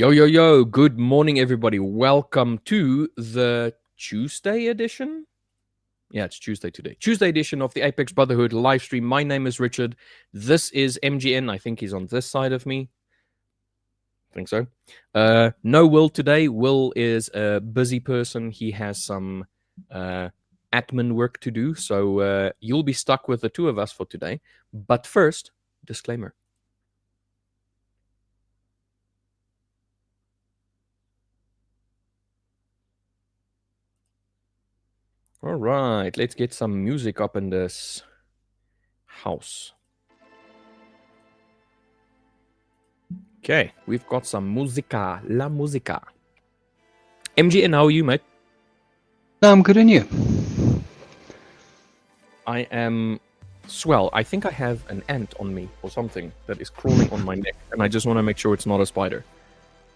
Yo, yo, yo. Good morning, everybody. Welcome to the Tuesday edition. Yeah, it's Tuesday today. Tuesday edition of the Apex Brotherhood live stream. My name is Richard. This is MGN. I think he's on this side of me. I think so. No Will today. Will is a busy person. He has some admin work to do. So you'll be stuck with the two of us for today. But first, disclaimer. All right, let's get some music up in this house. Okay, we've got some musica, la musica. MGN, how are you, mate? I'm good, and you? I am swell. I think I have an ant on me or something that is crawling on my neck, and I just want to make sure it's not a spider.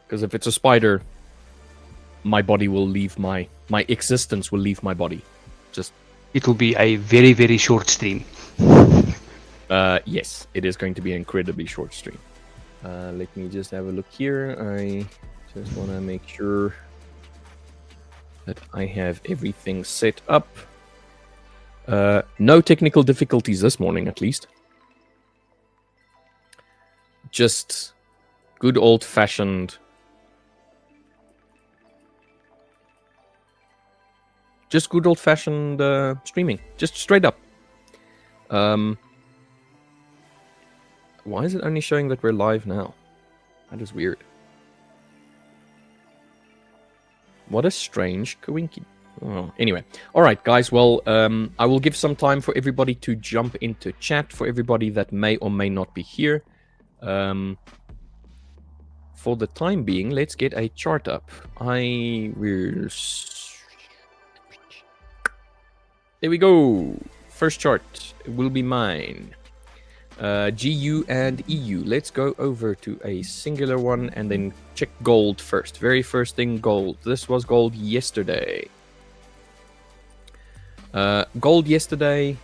Because if it's a spider, my body will leave my existence will leave my body. Just it will be a very, very short stream. Yes, it is going to be an incredibly short stream. Let me just have a look here. I just want to make sure that I have everything set up. No technical difficulties this morning, at least. Just good old-fashioned... Just good old-fashioned streaming. Just straight up. Why is it only showing that we're live now? That is weird. What a strange coinky. Oh, anyway. All right, guys. Well, I will give some time for everybody to jump into chat, for everybody that may or may not be here. For the time being, let's get a chart up. There we go. First chart will be mine. GU and EU. Let's go over to a singular one and then check gold first. Very first thing, gold. This was gold yesterday. Gold yesterday,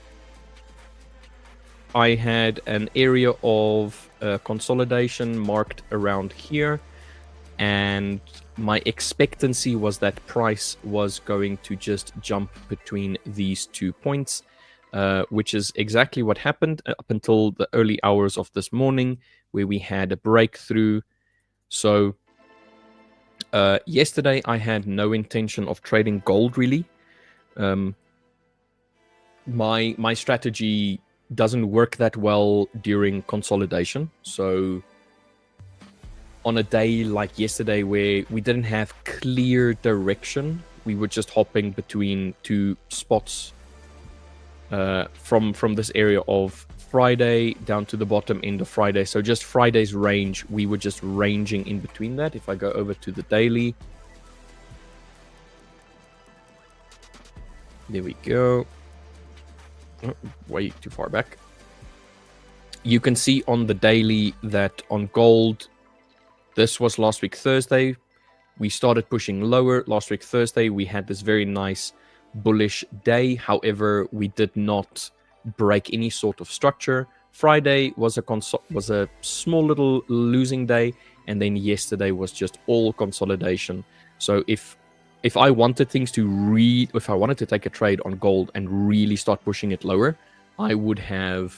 I had an area of consolidation marked around here, and my expectancy was that price was going to just jump between these 2 points. Which is exactly what happened up until the early hours of this morning, where we had a breakthrough. So yesterday I had no intention of trading gold, really. My strategy doesn't work that well during consolidation. So on a day like yesterday where we didn't have clear direction, we were just hopping between two spots. From this area of Friday down to the bottom end of Friday. So just Friday's range, we were just ranging in between that. If I go over to the daily. There we go. Oh, way too far back. You can see on the daily that on gold, this was last week Thursday. We started pushing lower. Last week Thursday, we had this very nice bullish day. However, we did not break any sort of structure. Friday was a small little losing day, and then yesterday was just all consolidation. So if I wanted things to if I wanted to take a trade on gold and really start pushing it lower, I would have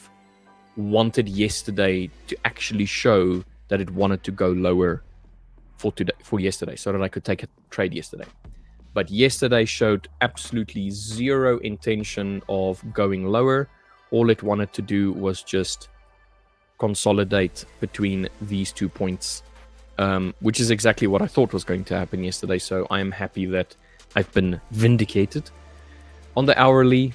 wanted yesterday to actually show that it wanted to go lower for yesterday, so that I could take a trade yesterday. But yesterday showed absolutely zero intention of going lower. All it wanted to do was just consolidate between these 2 points, which is exactly what I thought was going to happen yesterday. So I am happy that I've been vindicated. On the hourly,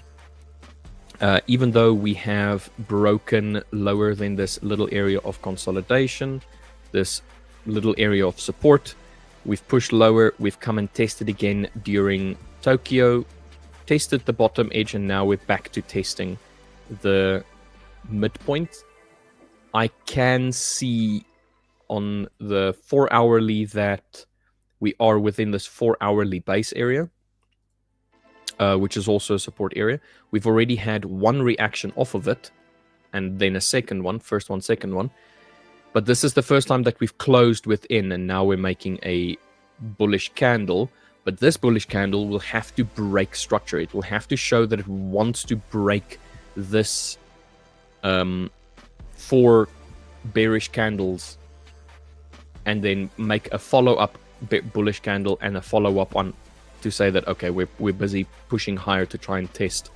even though we have broken lower than this little area of consolidation, this little area of support, we've pushed lower. We've come and tested again during Tokyo, tested the bottom edge, and now we're back to testing the midpoint. I can see on the 4 hourly that we are within this 4 hourly base area, which is also a support area. We've already had one reaction off of it, and then a second one, first one, second one. But this is the first time that we've closed within, and now we're making a bullish candle. But this bullish candle will have to break structure. It will have to show that it wants to break this 4 bearish candles and then make a follow-up bullish candle and a follow-up on to say that, okay, we're busy pushing higher to try and test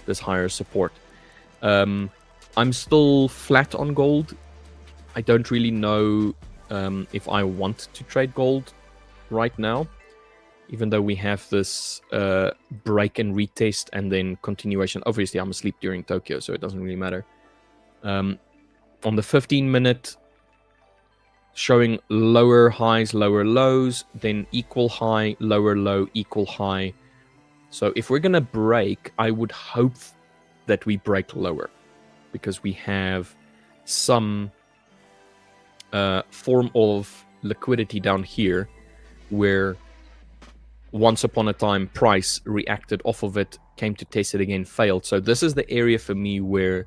this higher support. I'm still flat on gold. I don't really know if I want to trade gold right now, even though we have this break and retest and then continuation. Obviously, I'm asleep during Tokyo, so it doesn't really matter. On the 15-minute, showing lower highs, lower lows, then equal high, lower low, equal high. So if we're going to break, I would hope that we break lower, because we have some form of liquidity down here where once upon a time price reacted off of it, came to test it again, failed. So this is the area for me where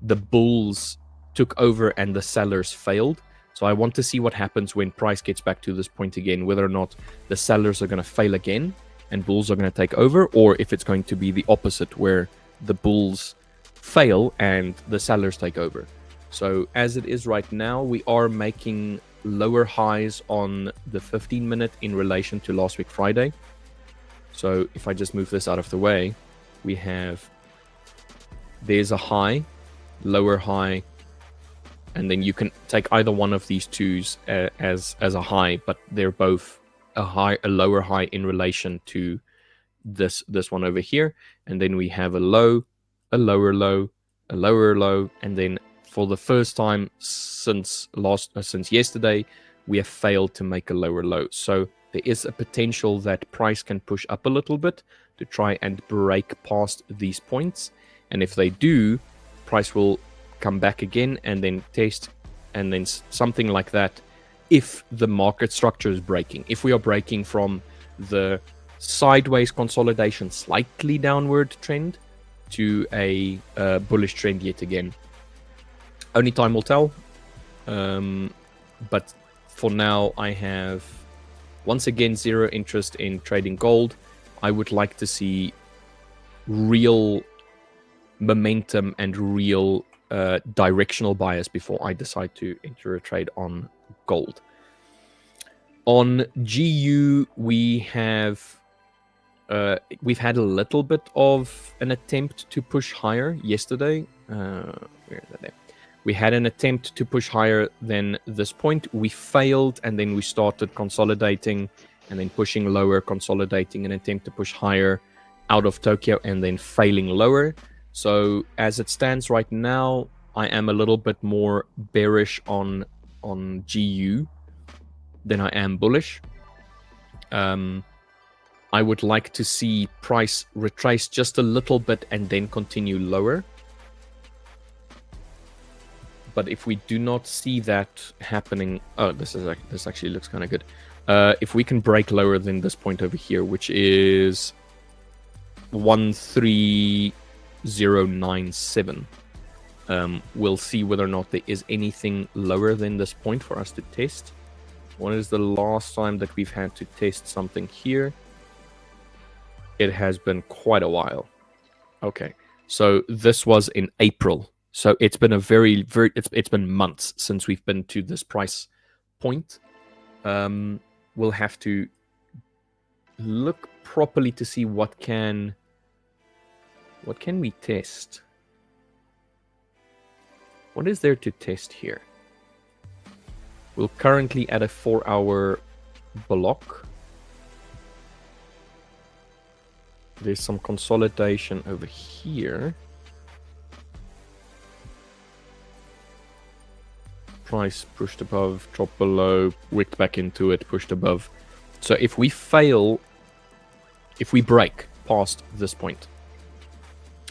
the bulls took over and the sellers failed. So I want to see what happens when price gets back to this point again, whether or not the sellers are going to fail again and bulls are going to take over, or if it's going to be the opposite, where the bulls fail and the sellers take over. So as it is right now, we are making lower highs on the 15-minute in relation to last week Friday. So if I just move this out of the way, we have, there's a high, lower high, and then you can take either one of these twos as a high, but they're both a lower high in relation to this one over here. And then we have a low, a lower low, a lower low, and then for the first time since yesterday, we have failed to make a lower low. So there is a potential that price can push up a little bit to try and break past these points. And if they do, price will come back again and then test, and then something like that. If the market structure is breaking, if we are breaking from the sideways consolidation, slightly downward trend to a bullish trend yet again, only time will tell. But for now, I have once again zero interest in trading gold. I would like to see real momentum and real directional bias before I decide to enter a trade on gold. On GU, we've had a little bit of an attempt to push higher yesterday. Where is that there? We had an attempt to push higher than this point. We failed, and then we started consolidating and then pushing lower, consolidating, an attempt to push higher out of Tokyo and then failing lower. So as it stands right now, I am a little bit more bearish on GU than I am bullish. I would like to see price retrace just a little bit and then continue lower. But if we do not see that happening, oh, this actually looks kind of good. If we can break lower than this point over here, which is 13097, we'll see whether or not there is anything lower than this point for us to test. When is the last time that we've had to test something here? It has been quite a while. Okay, so this was in April. So it's been a it's been months since we've been to this price point. We'll have to look properly to see what can we test. What is there to test here? We're currently at a 4-hour block. There's some consolidation over here. Price pushed above, dropped below, wicked back into it, pushed above. So if we fail, if we break past this point,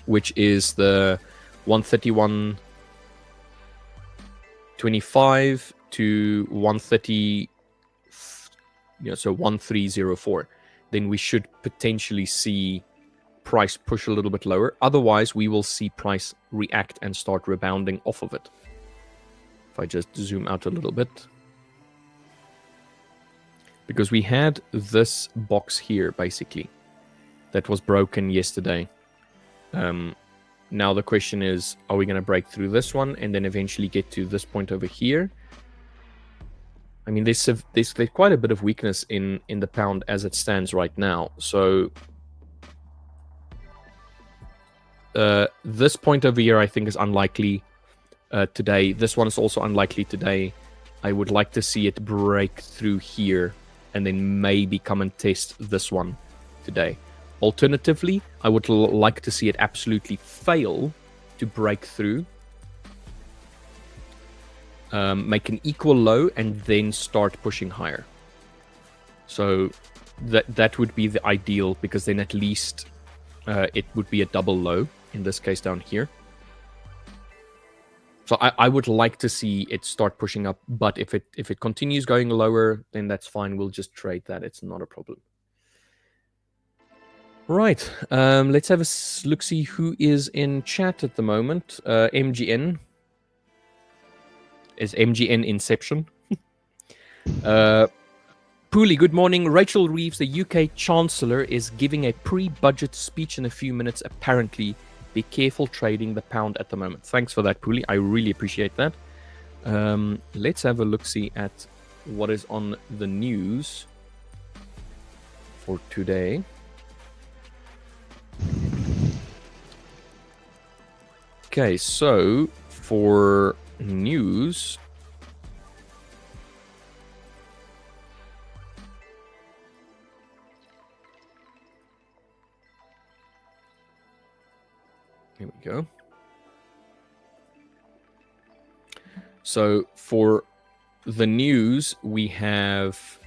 which is the 131.25 to 130, so 1304, then we should potentially see price push a little bit lower. Otherwise, we will see price react and start rebounding off of it. If I just zoom out a little bit. Because we had this box here, basically, that was broken yesterday. Now the question is, are we going to break through this one and then eventually get to this point over here? I mean, there's quite a bit of weakness in the pound as it stands right now. So this point over here, I think, is unlikely today. This one is also unlikely today. I would like to see it break through here and then maybe come and test this one today. Alternatively, I would like to see it absolutely fail to break through, make an equal low, and then start pushing higher. So that would be the ideal, because then at least it would be a double low, in this case down here. So I would like to see it start pushing up, but if it continues going lower, then that's fine. We'll just trade that. It's not a problem. Right. Let's have a look, see who is in chat at the moment. MGN. Is MGN Inception? Pooley, good morning. Rachel Reeves, the UK Chancellor, is giving a pre-budget speech in a few minutes, apparently. Be careful trading the pound at the moment. Thanks for that, Pooley. I really appreciate that. Let's have a look-see at what is on the news for today. Okay, so for news... Here we go. So for the news, we have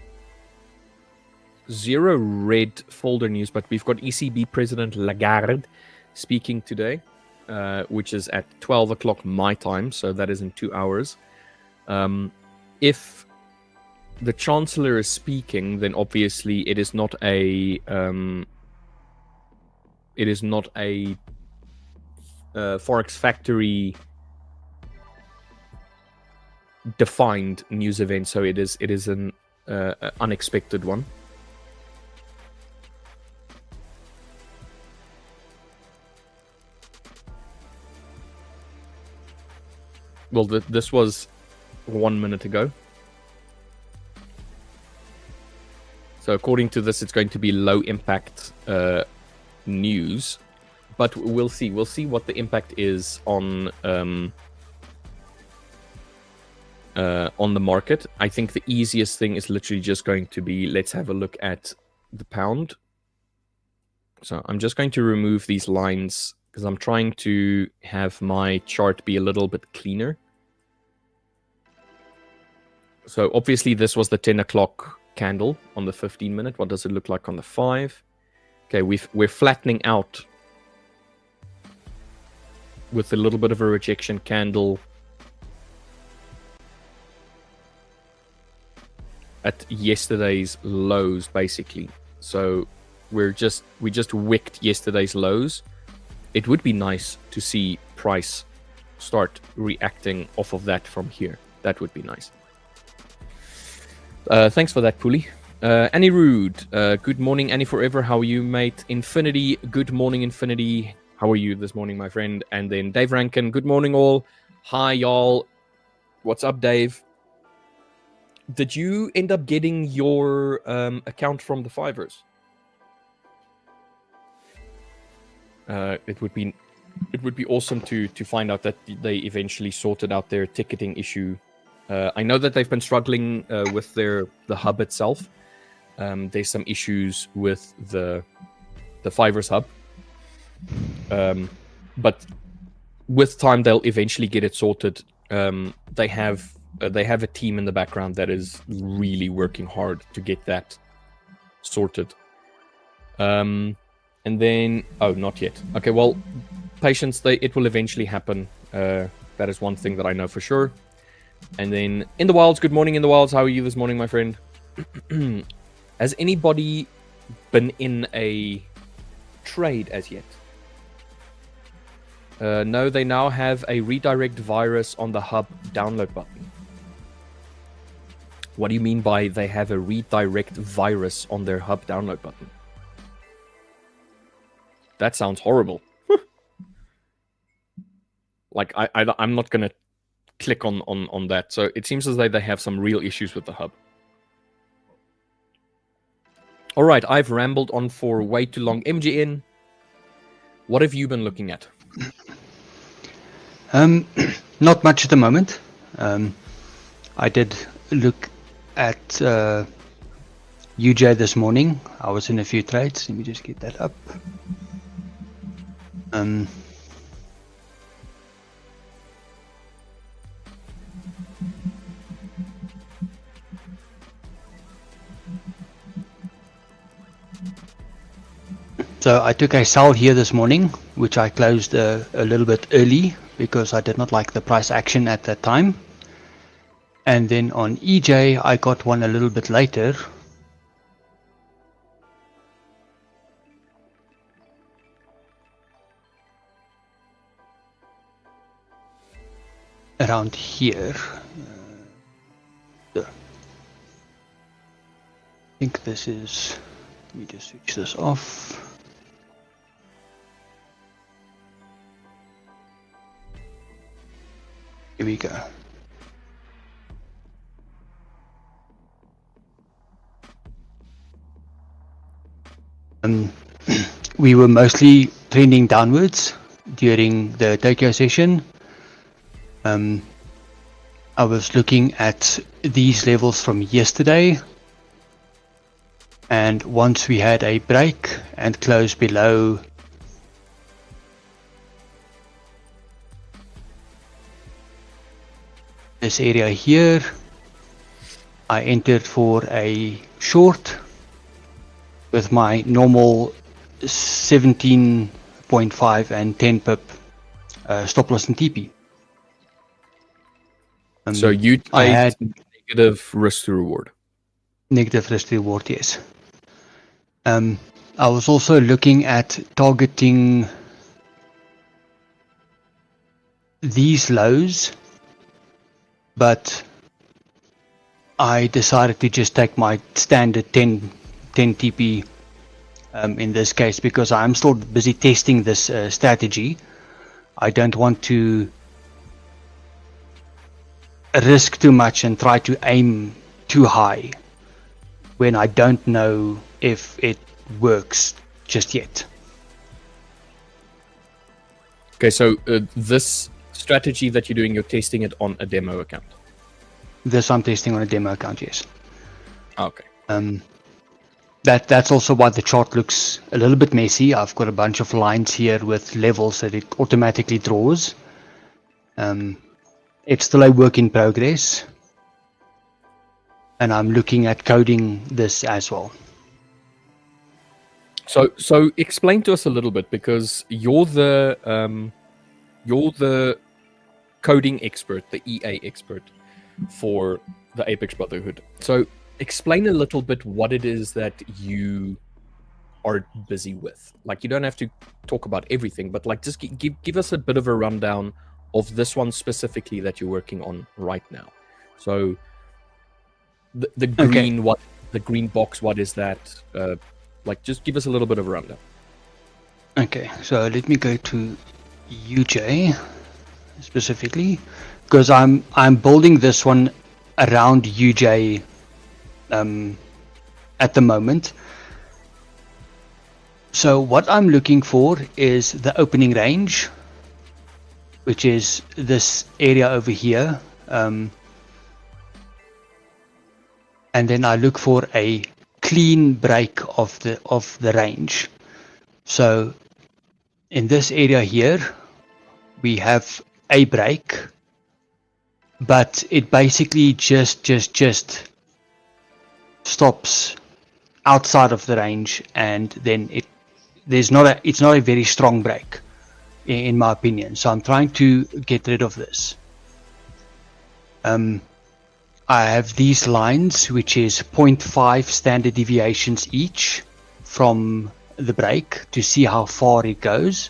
0 red folder news, but we've got ECB President Lagarde speaking today, which is at 12 o'clock my time, so that is in 2 hours. If the Chancellor is speaking, then obviously it is not a Forex Factory defined news event, so it is an unexpected one. Well, this was 1 minute ago. So according to this, it's going to be low impact news. But we'll see. We'll see what the impact is on the market. I think the easiest thing is literally just going to be, let's have a look at the pound. So I'm just going to remove these lines because I'm trying to have my chart be a little bit cleaner. So obviously this was the 10 o'clock candle on the 15 minute. What does it look like on the 5? Okay, we're flattening out with a little bit of a rejection candle at yesterday's lows, basically. So we just wicked yesterday's lows. It would be nice to see price start reacting off of that from here. That would be nice. Thanks for that, Pooley. Annie Rude, good morning, Annie Forever. How are you, mate? Infinity, good morning, Infinity. How are you this morning, my friend? And then Dave Rankin, good morning, all. Hi, y'all. What's up, Dave? Did you end up getting your account from the Fivers? It would be awesome to find out that they eventually sorted out their ticketing issue. I know that they've been struggling with the hub itself. There's some issues with the Fivers hub. But with time, they'll eventually get it sorted. They have a team in the background that is really working hard to get that sorted. And then, not yet. Okay, well, patience. It will eventually happen. That is one thing that I know for sure. And then in the wilds, good morning, in the wilds. How are you this morning, my friend? Has anybody been in a trade as yet? No, they now have a redirect virus on the hub download button. What do you mean by they have a redirect virus on their hub download button? That sounds horrible. Like, I'm not going to click on that. So it seems as though they have some real issues with the hub. All right, I've rambled on for way too long. MGN, what have you been looking at? Not much at the moment. I did look at UJ this morning. I was in a few trades. Let me just get that up. So I took a sell here this morning, which I closed a little bit early because I did not like the price action at that time. And then on EJ, I got one a little bit later. Around here. I think this is, let me just switch this off. Here we go. We were mostly trending downwards during the Tokyo session. I was looking at these levels from yesterday, and once we had a break and closed below this area here, I entered for a short with my normal 17.5 and 10 pip stop loss and TP. So you I had negative risk to reward. Negative risk to reward, yes. I was also looking at targeting these lows, but I decided to just take my standard 10 TP in this case because I'm still busy testing this strategy. I don't want to risk too much and try to aim too high when I don't know if it works just yet. Okay, so this strategy that you're doing, you're testing it on a demo account. This I'm testing on a demo account, yes. Okay. That's also why the chart looks a little bit messy. I've got a bunch of lines here with levels that it automatically draws. It's still a work in progress, and I'm looking at coding this as well. So explain to us a little bit, because you're the coding expert, the EA expert for the Apex Brotherhood. So explain a little bit what it is that you are busy with. Like, you don't have to talk about everything, but like just give us a bit of a rundown of this one specifically that you're working on right now. So the green, Okay. the green box, what is that? Like, just give us a little bit of a rundown. Okay, so let me go to UJ specifically, because I'm building this one around UJ at the moment. So what I'm looking for is the opening range, which is this area over here, and then I look for a clean break of the range. So in this area here we have a break, but it basically just stops outside of the range, and then it's not a very strong break in my opinion. So I'm trying to get rid of this. I have these lines, which is 0.5 standard deviations each from the break, to see how far it goes.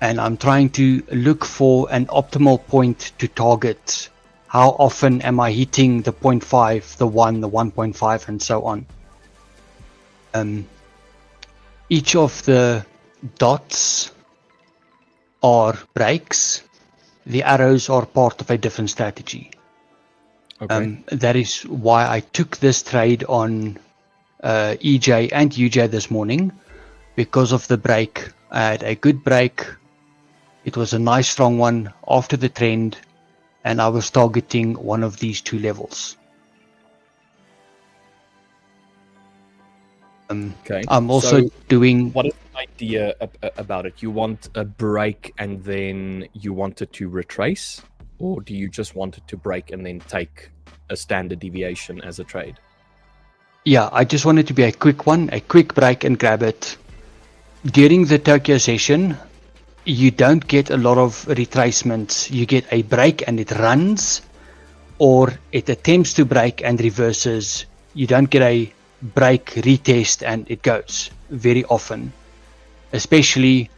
and I'm trying to look for an optimal point to target. How often am I hitting the 0.5, the 1, the 1.5, and so on? Each of the dots are breaks. The arrows are part of a different strategy. Okay. That is why I took this trade on EJ and UJ this morning, because of the break. I had a good break. It was a nice strong one after the trend, and I was targeting one of these two levels. Okay. I'm also doing... What is the idea about it? You want a break and then you want it to retrace? Or do you just want it to break and then take a standard deviation as a trade? Yeah, I just want it to be a quick one, a quick break and grab it. During the Tokyo session, you don't get a lot of retracements. You get a break and it runs, or it attempts to break and reverses. You don't get a break, retest, and it goes very often, especially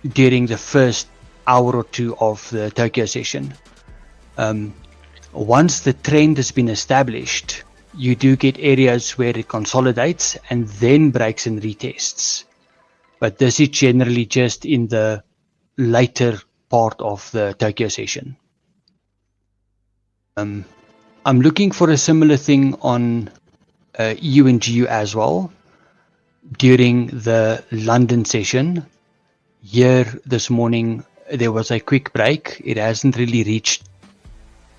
during the first hour or two of the Tokyo session. Once the trend has been established, you do get areas where it consolidates and then breaks and retests. But this is generally just in the later part of the Tokyo session. I'm looking for a similar thing on EU and GU as well. During the London session, here this morning, there was a quick break. It hasn't really reached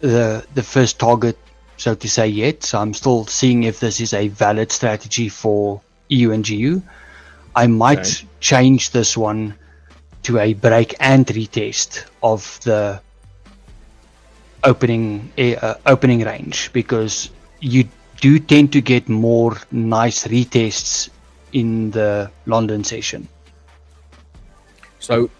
the first target, so to say, yet. So I'm still seeing if this is a valid strategy for EU and GU. I might change this one to a break and retest of the opening range, because you do tend to get more nice retests in the London session. So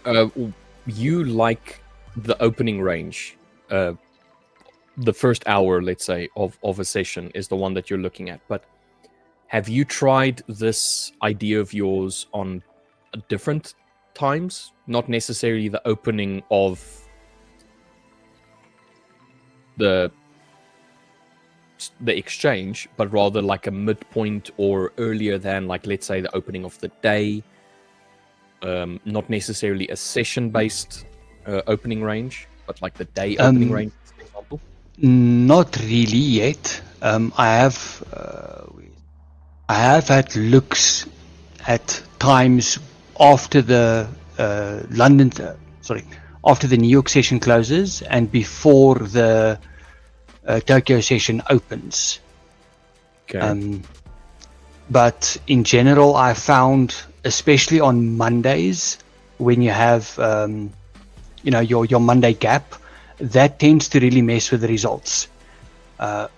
you like the opening range, the first hour, let's say, of a session is the one that you're looking at. But have you tried this idea of yours on different times? Not necessarily the opening of the exchange, but rather like a midpoint or earlier than, like, let's say, the opening of the day. Not necessarily a session-based opening range, but like the day opening range, for example. Not really yet. I have had looks at times after the after the New York session closes and before the Tokyo session opens. Okay. But in general, I found, especially on Mondays, when you have your Monday gap, that tends to really mess with the results.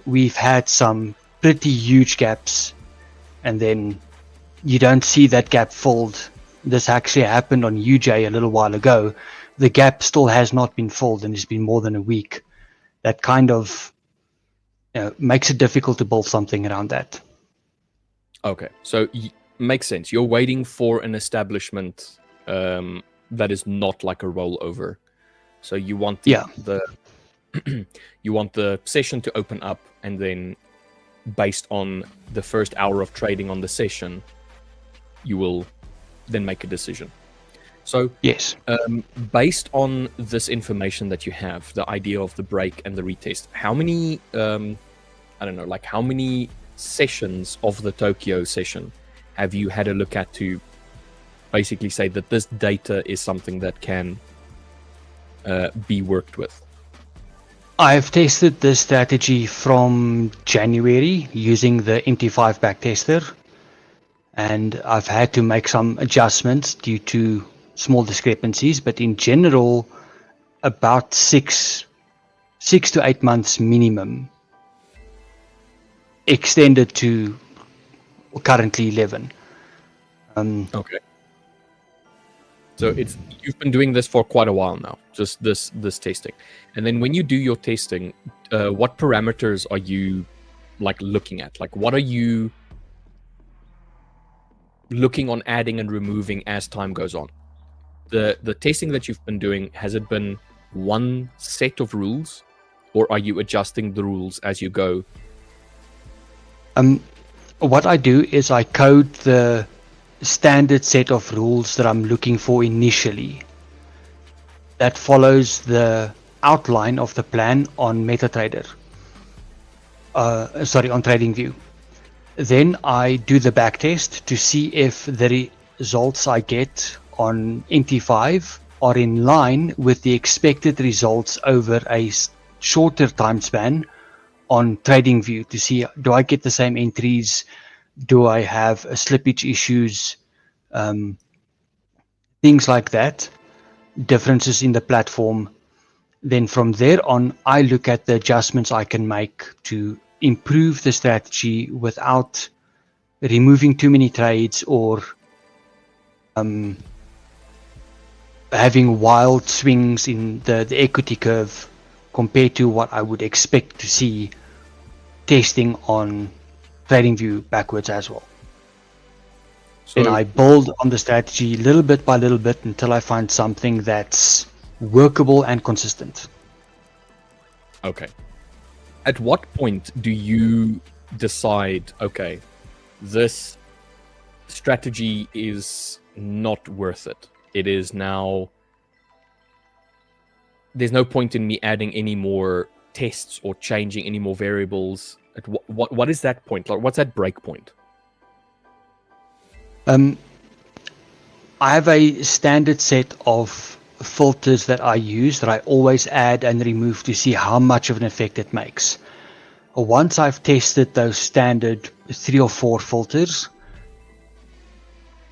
We've had some pretty huge gaps, and then you don't see that gap filled. This actually happened on UJ a little while ago. The gap still has not been filled, and it's been more than a week. That kind of makes it difficult to build something around that. Okay, so makes sense. You're waiting for an establishment that is not like a rollover. So you want the you want the session to open up, and then based on the first hour of trading on the session, you will then make a decision. So yes, based on this information that you have, the idea of the break and the retest, how many how many sessions of the Tokyo session have you had a look at to basically say that this data is something that can be worked with? I've tested this strategy from January using the MT5 backtester, and I've had to make some adjustments due to small discrepancies, but in general, about 6 to 8 months minimum, extended to currently 11. Okay. So you've been doing this for quite a while now, just this testing. And then when you do your testing, what parameters are you looking at? Like, what are you looking on adding and removing as time goes on? the testing that you've been doing, has it been one set of rules, or are you adjusting the rules as you go? What I do is I code the standard set of rules that I'm looking for initially. That follows the outline of the plan on MetaTrader. On TradingView. Then I do the backtest to see if the results I get on NT5 are in line with the expected results over a shorter time span on TradingView, to see, do I get the same entries, do I have slippage issues, things like that, differences in the platform. Then from there on, I look at the adjustments I can make to improve the strategy without removing too many trades or having wild swings in the equity curve compared to what I would expect to see testing on TradingView backwards as well. So Then I build on the strategy little bit by little bit until I find something that's workable and consistent. okay. At what point do you decide, okay, this strategy is not worth it? It is now, there's no point in me adding any more tests or changing any more variables. At what is that point? Like, what's that break point? I have a standard set of filters that I use that I always add and remove to see how much of an effect it makes. Once I've tested those standard 3 or 4 filters,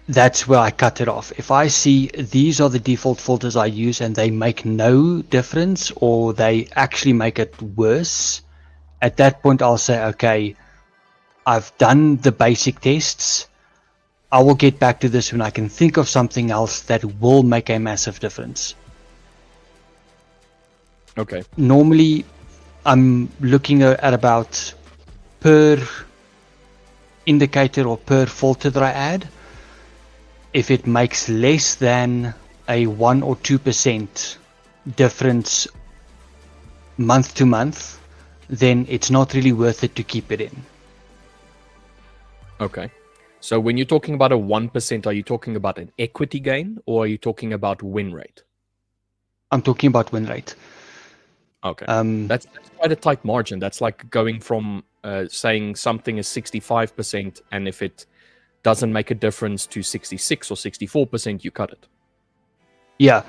that's where I cut it off. If I see these are the default filters I use and they make no difference, or they actually make it worse, at that point I'll say, okay, I've done the basic tests. I will get back to this when I can think of something else that will make a massive difference. Okay. Normally, I'm looking at about per indicator or per filter that I add. If it makes less than a 1 or 2% difference month to month, then it's not really worth it to keep it in. Okay. So when you're talking about a 1%, are you talking about an equity gain, or are you talking about win rate? I'm talking about win rate. Okay. That's quite a tight margin. That's like going from saying something is 65%, and if it doesn't make a difference to 66 or 64%, you cut it. Yeah.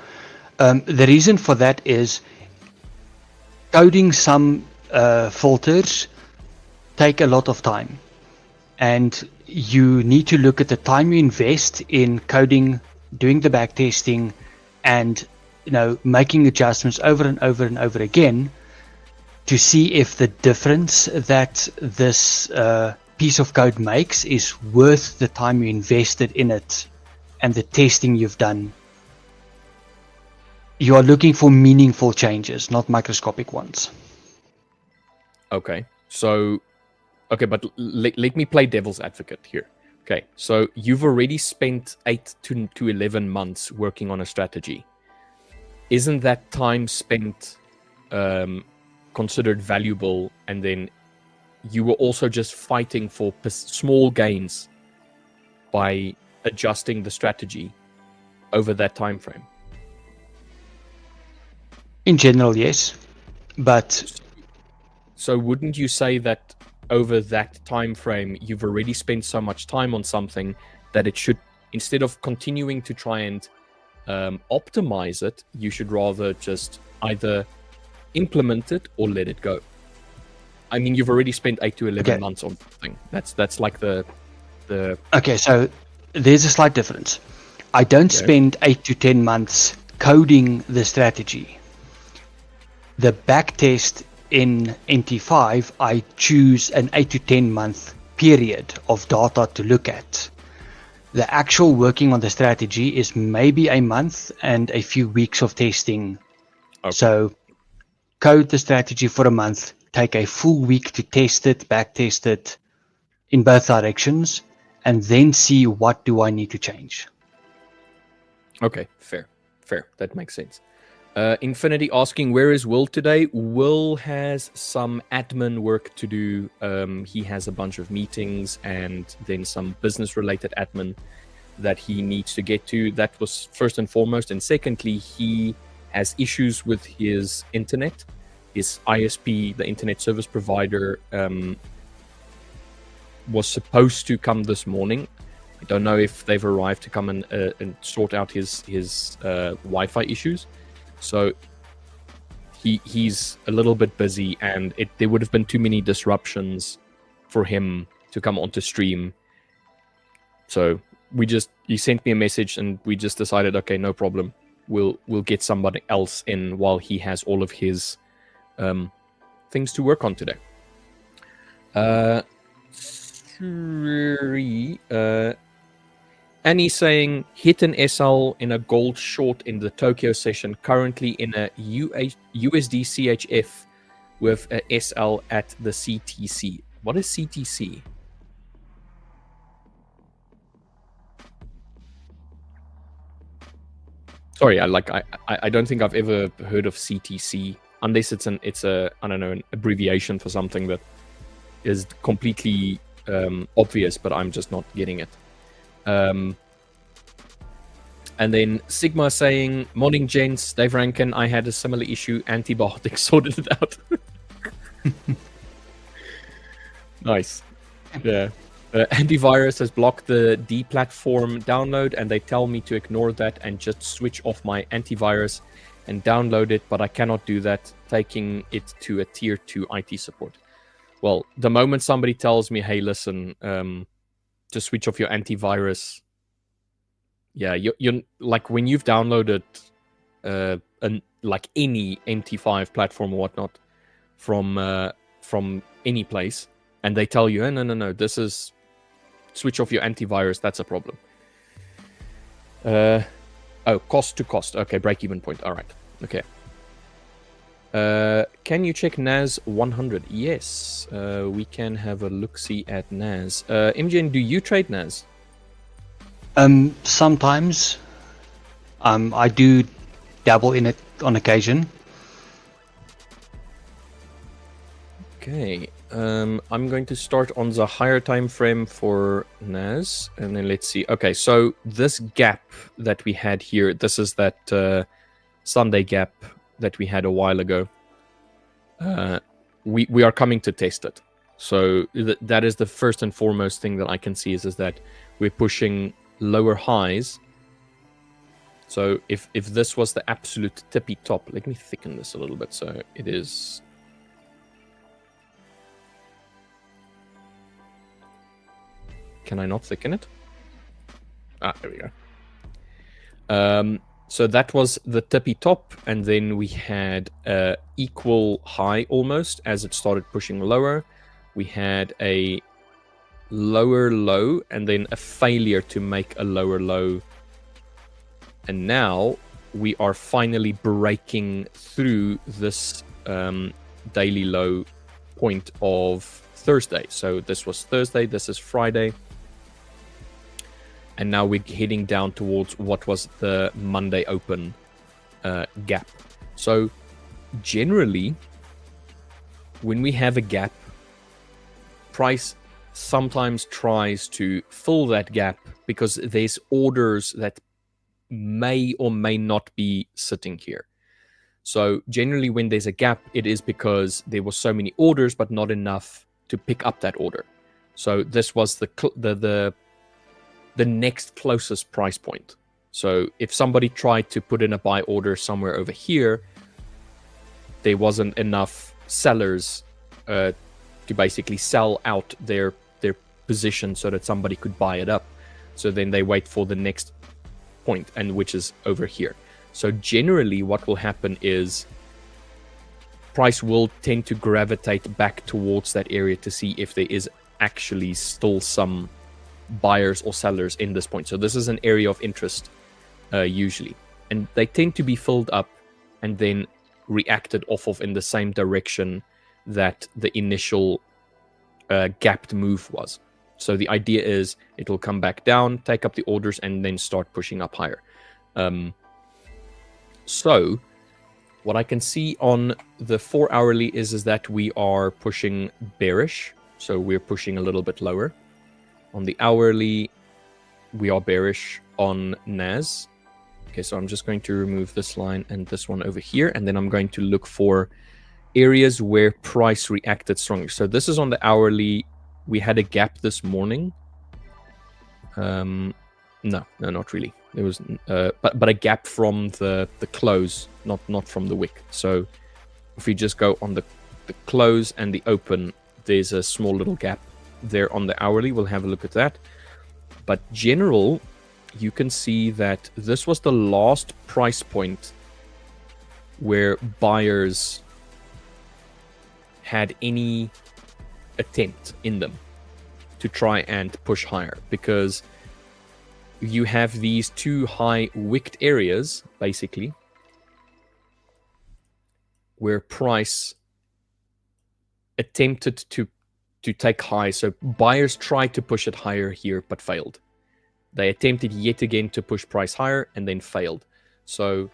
The reason for that is coding some filters take a lot of time. And you need to look at the time you invest in coding, doing the backtesting, and making adjustments over and over and over again to see if the difference that this piece of code makes is worth the time you invested in it and the testing you've done. You are looking for meaningful changes, not microscopic ones. Okay. So, okay, but let me play devil's advocate here. Okay, so you've already spent 8 to 11 months working on a strategy. Isn't that time spent considered valuable, and then you were also just fighting for small gains by adjusting the strategy over that time frame? In general, yes, but so wouldn't you say that over that time frame you've already spent so much time on something that it should, instead of continuing to try and optimize it, you should rather just either implement it or let it go? I mean, you've already spent 8 to 11 months on something. That's like the Okay, so there's a slight difference. I don't spend 8 to 10 months coding the strategy. The backtest in NT5, I choose an 8 to 10 month period of data to look at. The actual working on the strategy is maybe a month and a few weeks of testing. Okay. So code the strategy for a month, take a full week to test it, backtest it in both directions, and then see what do I need to change. Okay, fair. fair. That makes sense. Infinity asking, where is Will today? Will has some admin work to do. He has a bunch of meetings and then some business-related admin that he needs to get to. That was first and foremost. And secondly, he has issues with his internet. His ISP, the internet service provider, was supposed to come this morning. I don't know if they've arrived to come and sort out his Wi-Fi issues. So he's a little bit busy, and there would have been too many disruptions for him to come onto stream. So he sent me a message, and we just decided, okay, no problem. We'll get somebody else in while he has all of his things to work on today. Annie saying, hit an SL in a gold short in the Tokyo session, currently in a USD CHF with a SL at the CTC. What is CTC? Sorry, I don't think I've ever heard of CTC, unless it's a I don't know, an abbreviation for something that is completely obvious, but I'm just not getting it. And then Sigma saying, morning gents, Dave Rankin, I had a similar issue, antibiotics sorted it out. Nice. Yeah. Antivirus has blocked the deplatform download, and they tell me to ignore that and just switch off my antivirus and download it, but I cannot do that, taking it to a tier 2 IT support. Well, the moment somebody tells me, hey, listen, just switch off your antivirus, yeah, you're like, when you've downloaded like any MT5 platform or whatnot from any place, and they tell you, no, this is switch off your antivirus, that's a problem. Cost to cost. Okay, break-even point. All right. Okay. Can you check NAS 100? Yes, we can have a look-see at NAS. MGN, do you trade NAS? Sometimes. I do dabble in it on occasion. Okay. I'm going to start on the higher time frame for NAS, and then let's see. Okay, so this gap that we had here, this is that Sunday gap that we had a while ago. We are coming to test it. So that is the first and foremost thing that I can see is that we're pushing lower highs. So if this was the absolute tippy top, let me thicken this a little bit so it is. Can I not thicken it? There we go. So that was the tippy top, and then we had a equal high almost as it started pushing lower. We had a lower low, and then a failure to make a lower low. And now we are finally breaking through this daily low point of Thursday. So this was Thursday, this is Friday. And now we're heading down towards what was the Monday open gap. So generally, when we have a gap, price sometimes tries to fill that gap because there's orders that may or may not be sitting here. So generally when there's a gap, it is because there were so many orders but not enough to pick up that order. So this was the next closest price point. So if somebody tried to put in a buy order somewhere over here, there wasn't enough sellers to basically sell out their position so that somebody could buy it up. So then they wait for the next point, and which is over here. So generally what will happen is price will tend to gravitate back towards that area to see if there is actually still some buyers or sellers in this point. So this is an area of interest usually, and they tend to be filled up and then reacted off of in the same direction that the initial gapped move was. So the idea is it will come back down, take up the orders, and then start pushing up higher. So what I can see on the 4 hourly is that we are pushing bearish. So we're pushing a little bit lower. On the hourly, we are bearish on NAS. Okay, so I'm just going to remove this line and this one over here, and then I'm going to look for areas where price reacted strongly. So this is on the hourly. We had a gap this morning. No, not really. There was, but a gap from the close, not from the wick. So if we just go on the close and the open, there's a small little gap there on the hourly. We'll have a look at that. But general, you can see that this was the last price point where buyers had any attempt in them to try and push higher, because you have these two high wicked areas basically where price attempted to take high. So buyers tried to push it higher here but failed. They attempted yet again to push price higher and then failed. So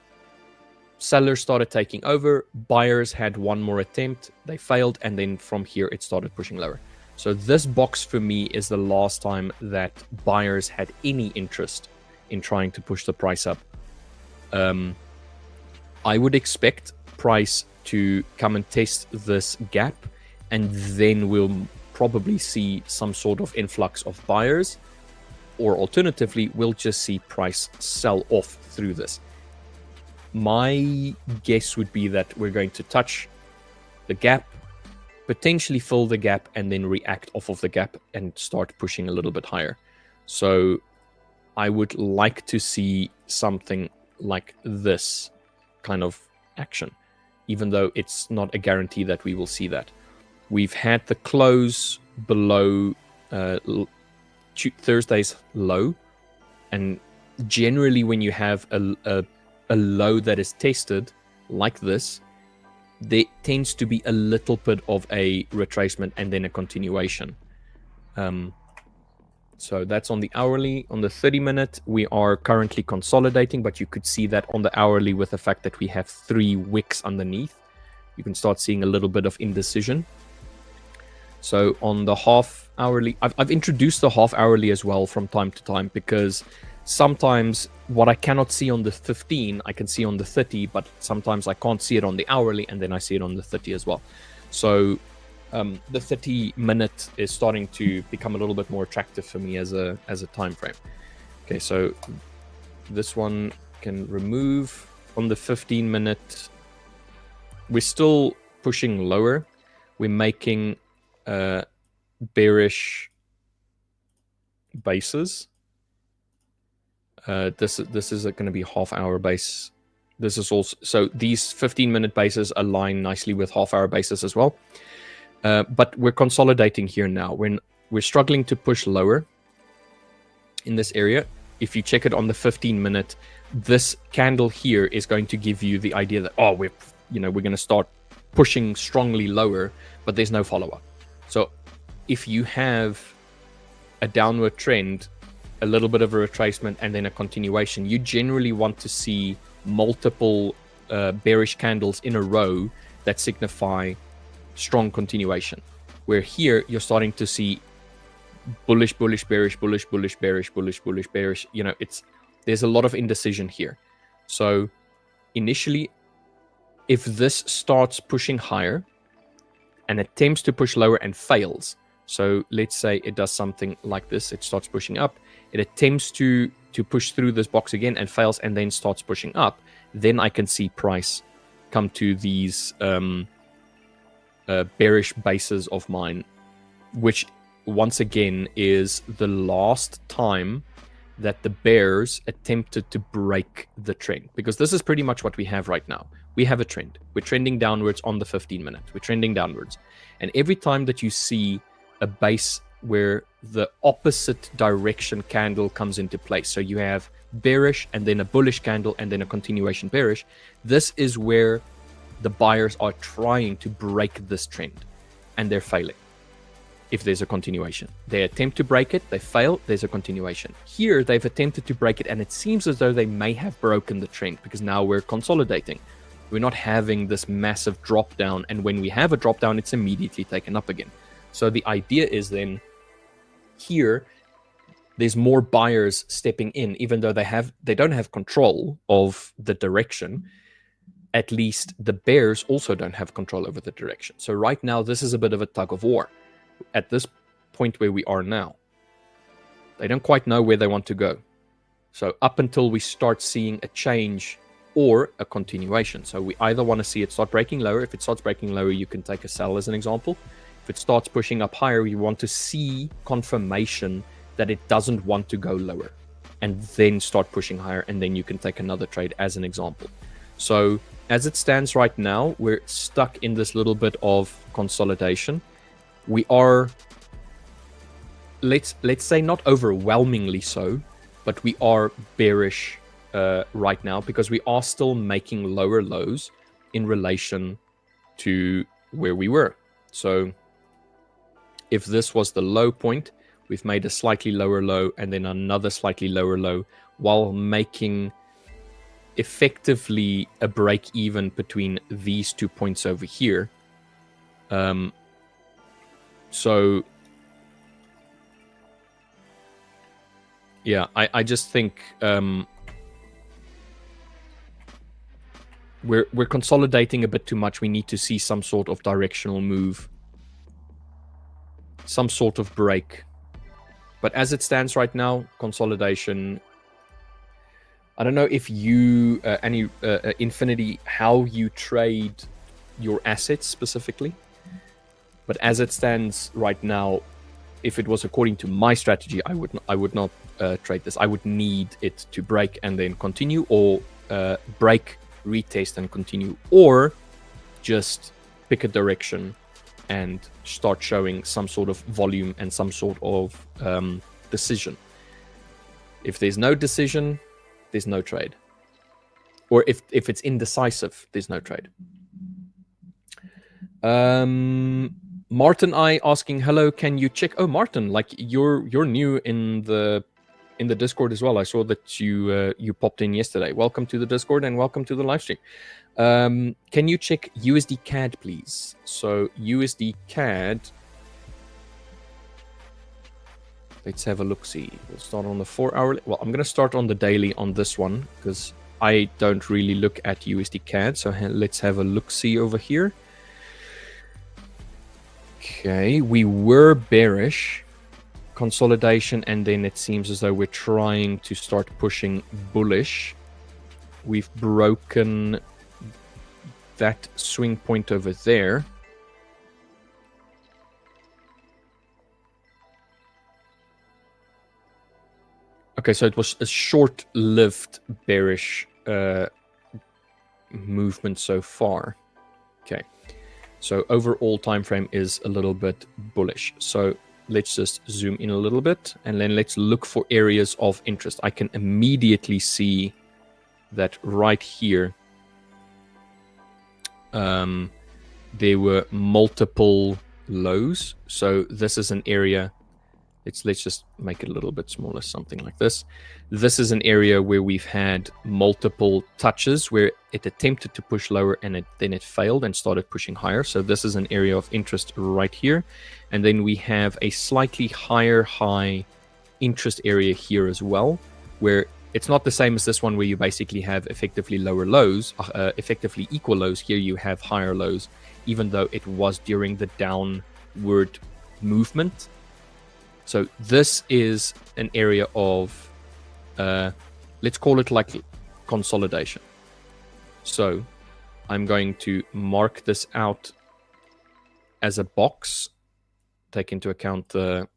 sellers started taking over, buyers had one more attempt, they failed, and then from here it started pushing lower. So this box for me is the last time that buyers had any interest in trying to push the price up. I would expect price to come and test this gap, and then we'll probably see some sort of influx of buyers, or alternatively, we'll just see price sell off through this. My guess would be that we're going to touch the gap, potentially fill the gap, and then react off of the gap and start pushing a little bit higher. So I would like to see something like this kind of action, even though it's not a guarantee that we will see that. We've had the close below Thursday's low, and generally when you have a low that is tested like this, there tends to be a little bit of a retracement and then a continuation. So that's on the hourly. On the 30-minute, we are currently consolidating, but you could see that on the hourly with the fact that we have 3 wicks underneath. You can start seeing a little bit of indecision. So on the half hourly, I've introduced the half hourly as well from time to time, because sometimes what I cannot see on the 15, I can see on the 30, but sometimes I can't see it on the hourly, and then I see it on the 30 as well. So the 30-minute is starting to become a little bit more attractive for me as a time frame. Okay, so this one can remove. On the 15-minute, we're still pushing lower. We're making bearish bases. This is going to be half-hour base. This is also, so these 15-minute bases align nicely with half-hour bases as well. But we're consolidating here now. We're struggling to push lower in this area. If you check it on the 15-minute, this candle here is going to give you the idea that, oh, we're going to start pushing strongly lower, but there's no follow-up. So if you have a downward trend, a little bit of a retracement, and then a continuation, you generally want to see multiple bearish candles in a row that signify strong continuation. Where here you're starting to see bullish, bullish, bearish, bullish, bullish, bearish, bullish, bullish, bearish. There's a lot of indecision here. So initially, if this starts pushing higher and attempts to push lower and fails, so let's say it does something like this, it starts pushing up, it attempts to push through this box again and fails, and then starts pushing up, then I can see price come to these bearish bases of mine, which once again is the last time that the bears attempted to break the trend, because this is pretty much what we have right now. We have a trend. We're trending downwards on the 15-minute. We're trending downwards. And every time that you see a base where the opposite direction candle comes into place, so you have bearish and then a bullish candle and then a continuation bearish, this is where the buyers are trying to break this trend, and they're failing. if there's a continuation. They attempt to break it, they fail, there's a continuation. Here, they've attempted to break it, and it seems as though they may have broken the trend, because now we're consolidating. We're not having this massive drop down, and when we have a drop down, it's immediately taken up again. So the idea is then, here, there's more buyers stepping in, even though they don't have control of the direction. At least the bears also don't have control over the direction. So right now, this is a bit of a tug of war. At this point where we are now, they don't quite know where they want to go. So up until we start seeing a change or a continuation. So we either want to see it start breaking lower. If it starts breaking lower, you can take a sell as an example. If it starts pushing up higher, you want to see confirmation that it doesn't want to go lower, and then start pushing higher, and then you can take another trade as an example. So as it stands right now, we're stuck in this little bit of consolidation. We are, let's say, not overwhelmingly so, but we are bearish right now, because we are still making lower lows in relation to where we were. So if this was the low point, we've made a slightly lower low and then another slightly lower low, while making effectively a break even between these 2 points over here. So yeah, I just think we're consolidating a bit too much. We need to see some sort of directional move, some sort of break. But as it stands right now, consolidation. I don't know if you, Infinity, how you trade your assets specifically. But as it stands right now, if it was according to my strategy, I would not trade this. I would need it to break and then continue, or break, retest and continue, or just pick a direction and start showing some sort of volume and some sort of decision. If there's no decision, there's no trade. Or if it's indecisive, there's no trade. Martin I asking, hello, can you check? Oh, Martin, like you're new in the Discord as well. I saw that you popped in yesterday. Welcome to the Discord and welcome to the live stream. Can you check USD CAD, please? So USD CAD. Let's have a look-see. We'll start on the 4-hour. Well, I'm going to start on the daily on this one, because I don't really look at USD CAD. So let's have a look-see over here. Okay, we were bearish. Consolidation, and then it seems as though we're trying to start pushing bullish. We've broken that swing point over there. Okay, so it was a short-lived bearish movement so far. Okay, so overall time frame is a little bit bullish. So let's just zoom in a little bit, and then let's look for areas of interest. I can immediately see that right here there were multiple lows. So this is an area. Let's just make it a little bit smaller, something like this. This is an area where we've had multiple touches where it attempted to push lower, and then it failed and started pushing higher. So this is an area of interest right here. And then we have a slightly higher high interest area here as well, where it's not the same as this one where you basically have effectively lower lows, effectively equal lows. Here you have higher lows, even though it was during the downward movement. So this is an area of, let's call it like consolidation. So I'm going to mark this out as a box, take into account the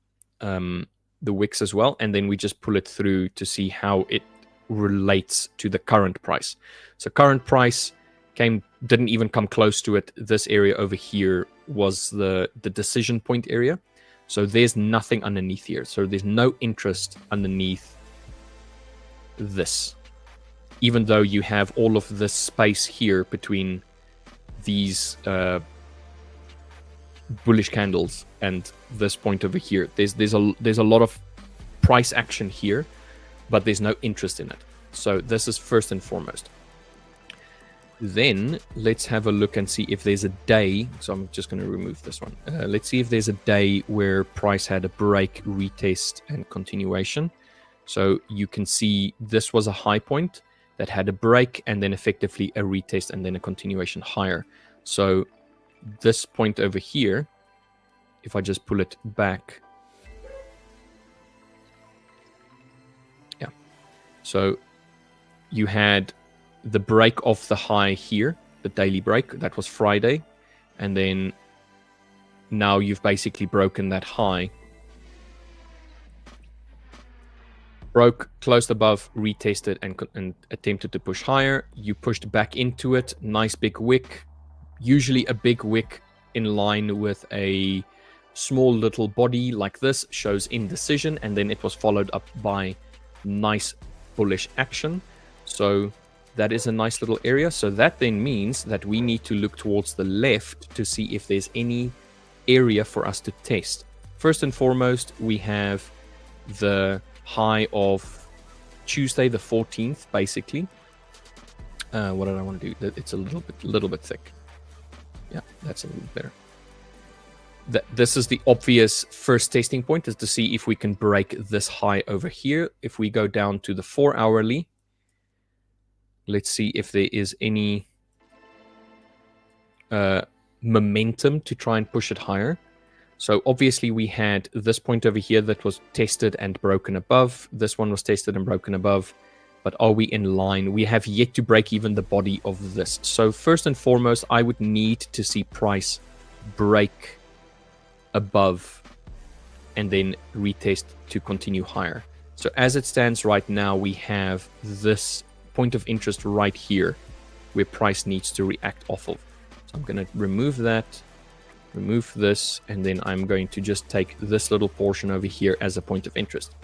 wicks as well, and then we just pull it through to see how it relates to the current price. So current price didn't even come close to it. This area over here was the decision point area. So there's nothing underneath here. So there's no interest underneath this, even though you have all of this space here between these bullish candles and this point over here. There's a lot of price action here, but there's no interest in it. So this is first and foremost. Then let's have a look and see if there's a day. So I'm just going to remove this one. Let's see if there's a day where price had a break, retest, and continuation. So you can see this was a high point that had a break and then effectively a retest and then a continuation higher. So this point over here, if I just pull it back. Yeah. So you had the break off the high here, the daily break, that was Friday. And then now you've basically broken that high. Broke, closed above, retested, and attempted to push higher. You pushed back into it. Nice big wick. Usually a big wick in line with a small little body like this shows indecision, and then it was followed up by nice bullish action. So that is a nice little area. So that then means that we need to look towards the left to see if there's any area for us to test. First and foremost, we have the high of Tuesday the 14th, basically. What did I want to do? It's a little bit thick. Yeah, that's a little bit better. This is the obvious first testing point, is to see if we can break this high over here. If we go down to the 4 hourly, let's see if there is any momentum to try and push it higher. So obviously we had this point over here that was tested and broken above. This one was tested and broken above. But are we in line? We have yet to break even the body of this. So first and foremost, I would need to see price break above and then retest to continue higher. So as it stands right now, we have this point of interest right here where price needs to react off of. So I'm going to remove that. Remove this, and then I'm going to just take this little portion over here as a point of interest.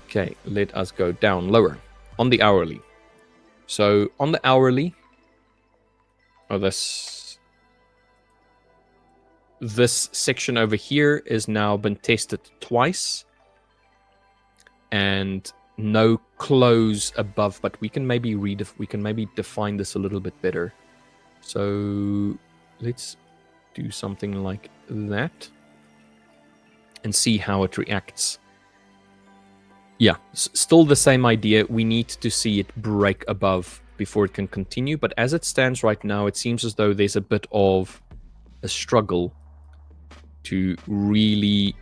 Okay, let us go down lower on the hourly. So on the hourly, this section over here is now been tested twice, and no close above. But we can maybe define this a little bit better. So let's do something like that and see how it reacts. Yeah, still the same idea. We need to see it break above before it can continue. But as it stands right now, it seems as though there's a bit of a struggle to really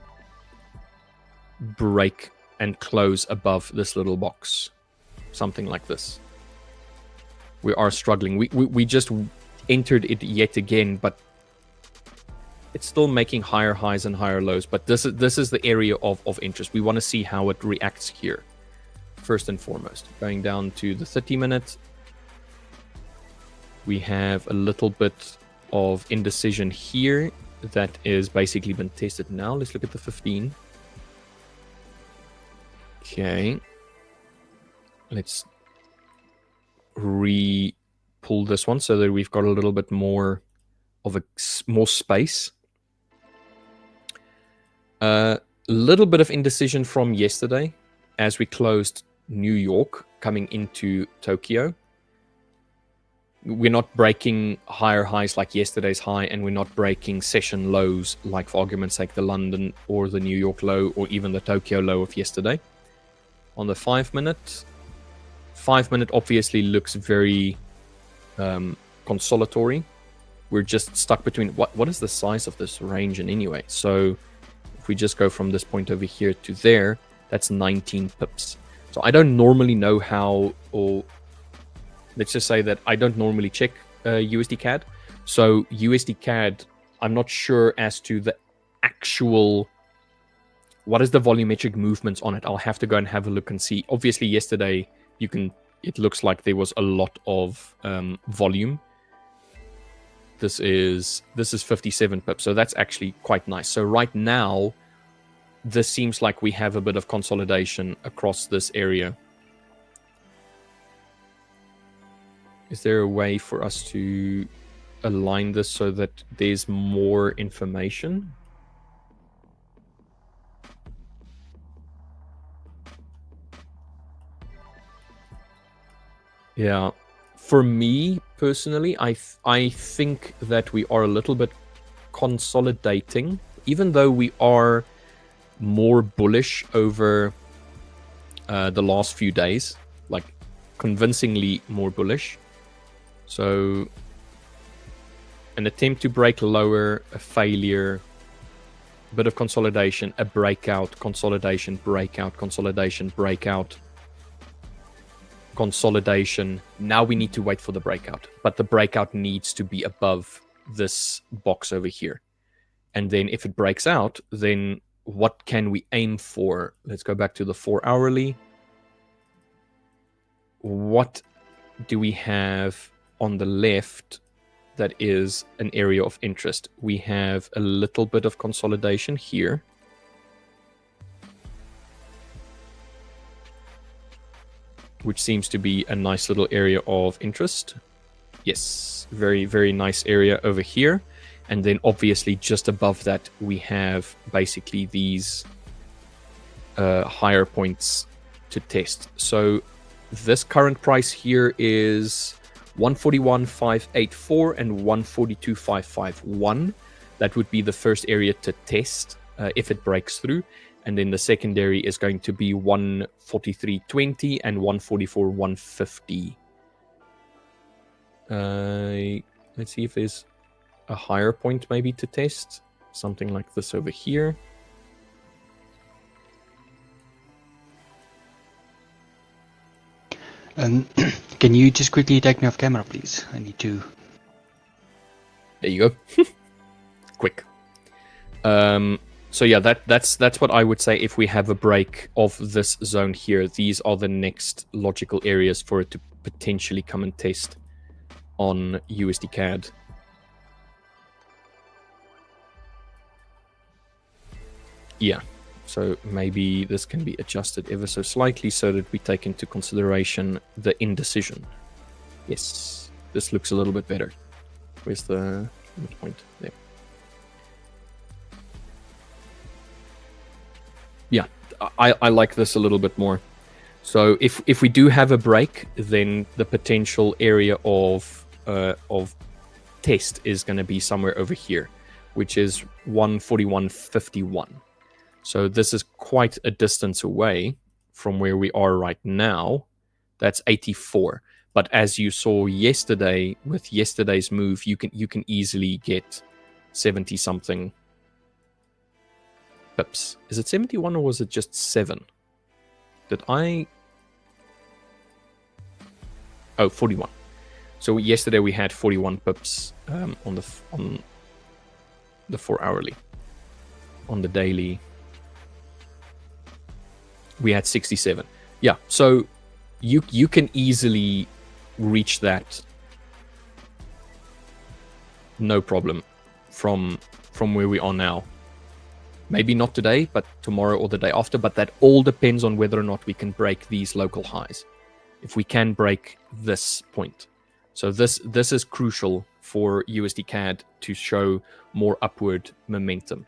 break and close above this little box. Something like this. We are struggling. We just entered it yet again, but it's still making higher highs and higher lows, but this is the area of interest. We want to see how it reacts here, first and foremost. Going down to the 30-minute, we have a little bit of indecision here that is basically been tested now. Let's look at the 15. Okay. Let's re-pull this one so that we've got a little bit more of more space. A little bit of indecision from yesterday as we closed New York coming into Tokyo. We're not breaking higher highs like yesterday's high, and we're not breaking session lows like, for argument's sake, the London or the New York low or even the Tokyo low of yesterday. On the 5-minute, 5-minute obviously looks very consolatory. We're just stuck between what is the size of this range in anyway? So if we just go from this point over here to there, that's 19 pips. So I don't normally know how, or let's just say that I don't normally check USD CAD. So USD CAD, I'm not sure as to the actual, what is the volumetric movements on it. I'll have to go and have a look and see. Obviously yesterday, it looks like there was a lot of volume. This is 57 pips, so that's actually quite nice. So right now, this seems like we have a bit of consolidation across this area. Is there a way for us to align this so that there's more information. Yeah, for me personally, I think that we are a little bit consolidating, even though we are more bullish over the last few days, like convincingly more bullish. So an attempt to break lower, a failure, a bit of consolidation, a breakout, consolidation, breakout, consolidation, breakout, consolidation. Now we need to wait for the breakout, but the breakout needs to be above this box over here. And then if it breaks out, then what can we aim for? Let's go back to the 4 hourly. What do we have on the left that is an area of interest? We have a little bit of consolidation here. Which seems to be a nice little area of interest. Yes, very, very nice area over here. And then obviously just above that, we have basically these higher points to test. So this current price here is 141,584 and 142,551. That would be the first area to test if it breaks through. And then the secondary is going to be 143.20 and 144.150. Let's see if there's a higher point maybe to test. Something like this over here. Can you just quickly take me off camera, please? I need to... There you go. Quick. So yeah, that's what I would say. If we have a break of this zone here, these are the next logical areas for it to potentially come and test on USD CAD. Yeah, so maybe this can be adjusted ever so slightly so that we take into consideration the indecision. Yes, this looks a little bit better. Where's the midpoint? There. Yeah, I like this a little bit more. So if we do have a break, then the potential area of test is going to be somewhere over here, which is 141.51. So this is quite a distance away from where we are right now. That's 84. But as you saw yesterday, with yesterday's move, you can easily get 70 something pips. Is it 71 or was it just 7? Did I... Oh, 41. So yesterday we had 41 pips on the 4 hourly. On the daily, we had 67. Yeah, so you can easily reach that no problem from where we are now. Maybe not today, but tomorrow or the day after. But that all depends on whether or not we can break these local highs. If we can break this point. So this is crucial for USD CAD to show more upward momentum.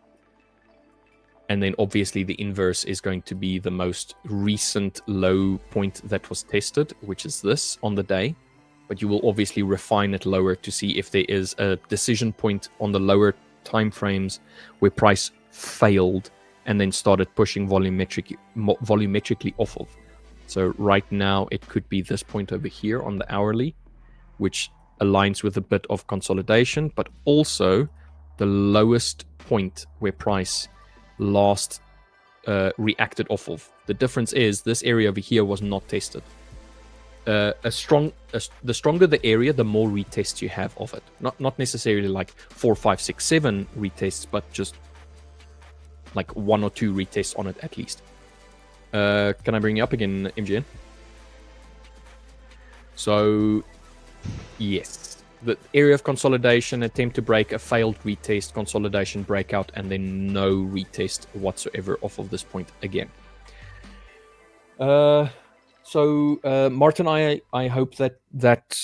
And then obviously the inverse is going to be the most recent low point that was tested, which is this on the day. But you will obviously refine it lower to see if there is a decision point on the lower time frames where price failed and then started pushing volumetrically off of. So right now it could be this point over here on the hourly, which aligns with a bit of consolidation, but also the lowest point where price last reacted off of. The difference is this area over here was not tested. The stronger the area, the more retests you have of it. Not necessarily like 4, 5, 6, 7 retests, but just like 1 or 2 retests on it at least. Can I bring you up again, MGN? So, yes. The area of consolidation, attempt to break, a failed retest, consolidation, breakout, and then no retest whatsoever off of this point again. So, Martin, I hope that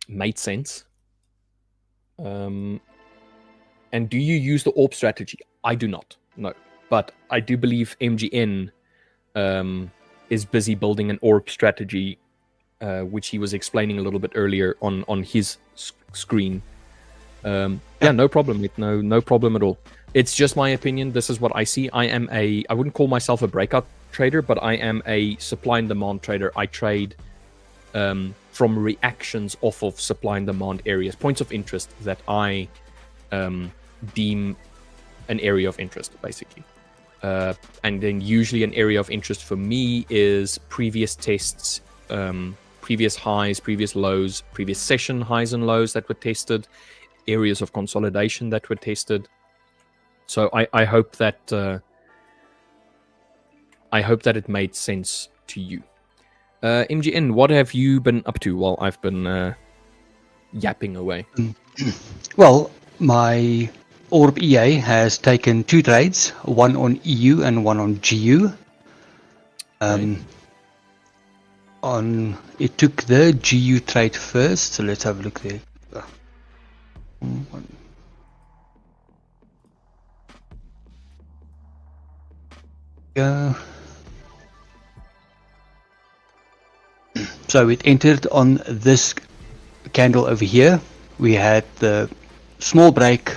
made sense. And do you use the AWP strategy? I do not, no. But I do believe MGN is busy building an AWP strategy, which he was explaining a little bit earlier on his screen. Yeah, no problem. No problem at all. It's just my opinion. This is what I see. I wouldn't call myself a breakout trader, but I am a supply and demand trader. I trade from reactions off of supply and demand areas, points of interest that I deem an area of interest, basically. And then usually an area of interest for me is previous tests, previous highs, previous lows, previous session highs and lows that were tested, areas of consolidation that were tested. So I hope that it made sense to you. MGN, what have you been up to while I've been yapping away? Well, my Orb EA has taken 2 trades, one on EU and one on GU. It took the GU trade first, so let's have a look there. Go. So it entered on this candle over here. We had the small break,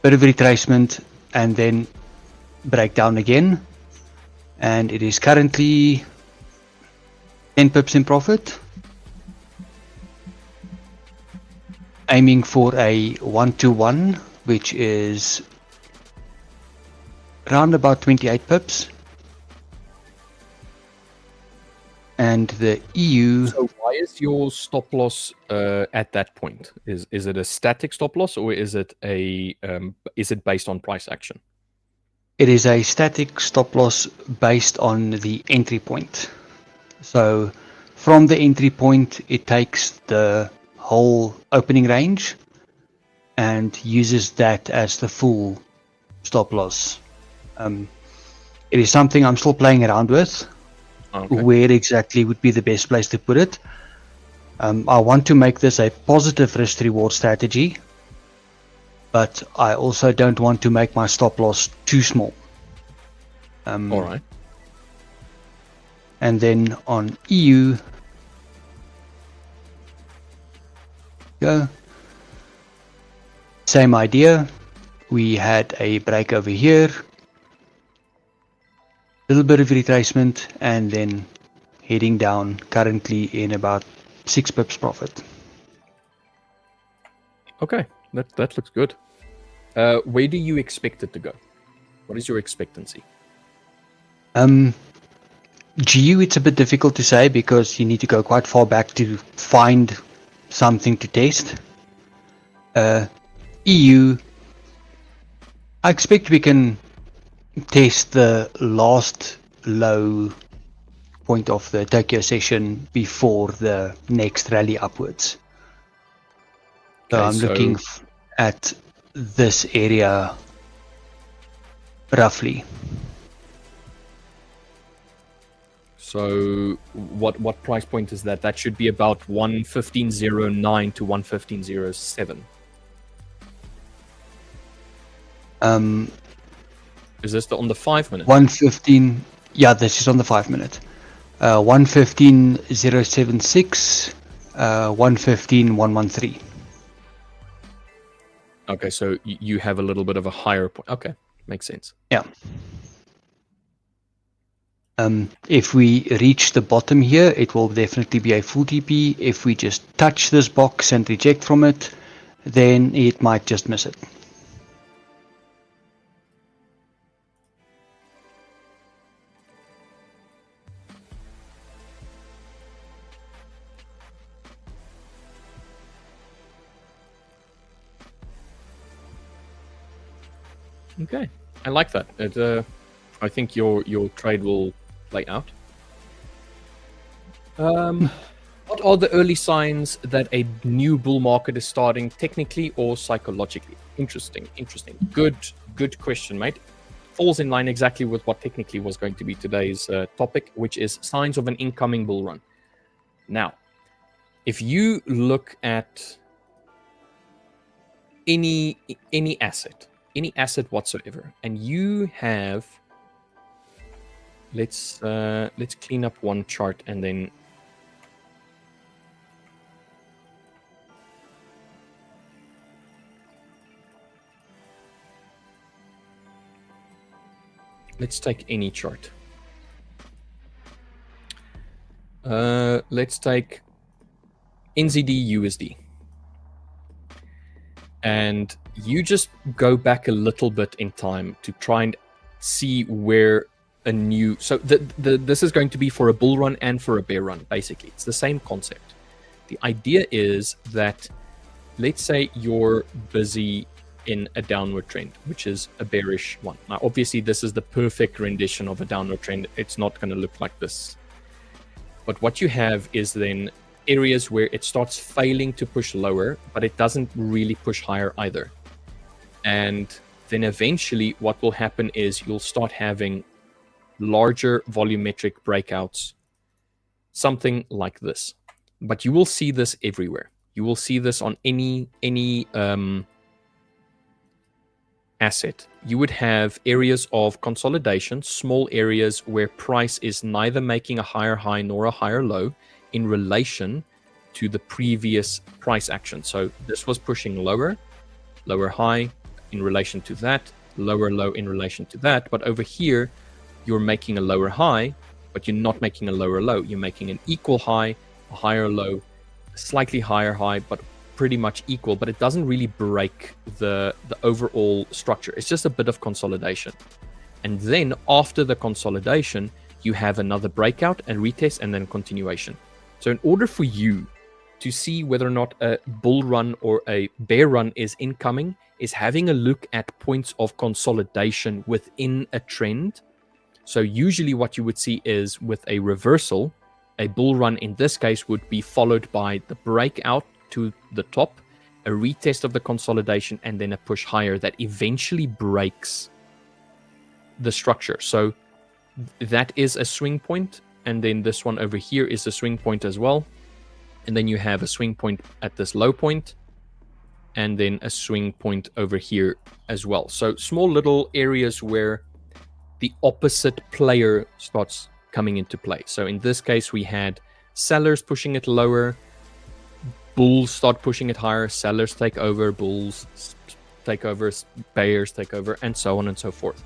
bit of retracement, and then breakdown again. And it is currently 10 pips in profit. Aiming for a 1-to-1, which is around about 28 pips. And the EU. So why is your stop loss at that point? Is it a static stop loss, or is it based on price action? It is a static stop loss based on the entry point. So from the entry point, it takes the whole opening range and uses that as the full stop loss. It is something I'm still playing around with. Okay. Where exactly would be the best place to put it. I want to make this a positive risk reward strategy, but I also don't want to make my stop loss too small. All right. And then on EU, go. Same idea. We had a break over here. Little bit of retracement, and then heading down, currently in about 6 pips profit. Okay, that looks good. Where do you expect it to go? What is your expectancy? GU, it's a bit difficult to say because you need to go quite far back to find something to test. EU, I expect we can test the last low point of the Tokyo session before the next rally upwards. So Okay, I'm looking at this area roughly. So what price point is that? That should be about 115.09 to 115.07. Is this on the 5 minute? 115. Yeah, this is on the 5 minute. 115.076, 115.113. Okay, so you have a little bit of a higher point. Okay, makes sense. Yeah. If we reach the bottom here, it will definitely be a full TP. If we just touch this box and reject from it, then it might just miss it. Okay, I like that. I think your trade will play out. What are the early signs that a new bull market is starting, technically or psychologically? Interesting. Good question, mate. Falls in line exactly with what technically was going to be today's topic, which is signs of an incoming bull run. Now, if you look at any asset, whatsoever, and you have, let's clean up one chart and then let's take any chart. Let's take NZD USD. And you just go back a little bit in time to try and see where a new... So this is going to be for a bull run and for a bear run, basically. It's the same concept. The idea is that, let's say you're busy in a downward trend, which is a bearish one. Now, obviously, this is the perfect rendition of a downward trend. It's not going to look like this. But what you have is then areas where it starts failing to push lower, but it doesn't really push higher either. And then eventually what will happen is you'll start having larger volumetric breakouts, something like this. But you will see this everywhere. You will see this on any asset. You would have areas of consolidation, small areas where price is neither making a higher high nor a higher low in relation to the previous price action. So this was pushing lower, lower high in relation to that, lower low in relation to that. But over here, you're making a lower high, but you're not making a lower low. You're making an equal high, a higher low, a slightly higher high, but pretty much equal, but it doesn't really break the overall structure. It's just a bit of consolidation. And then after the consolidation, you have another breakout and retest and then continuation. So in order for you to see whether or not a bull run or a bear run is incoming, is having a look at points of consolidation within a trend. So usually what you would see is with a reversal, a bull run in this case would be followed by the breakout to the top, a retest of the consolidation, and then a push higher that eventually breaks the structure. So that is a swing point, and then this one over here is a swing point as well. And then you have a swing point at this low point, and then a swing point over here as well. So small little areas where the opposite player starts coming into play. So in this case, we had sellers pushing it lower, bulls start pushing it higher, sellers take over, bulls take over, bears take over, and so on and so forth.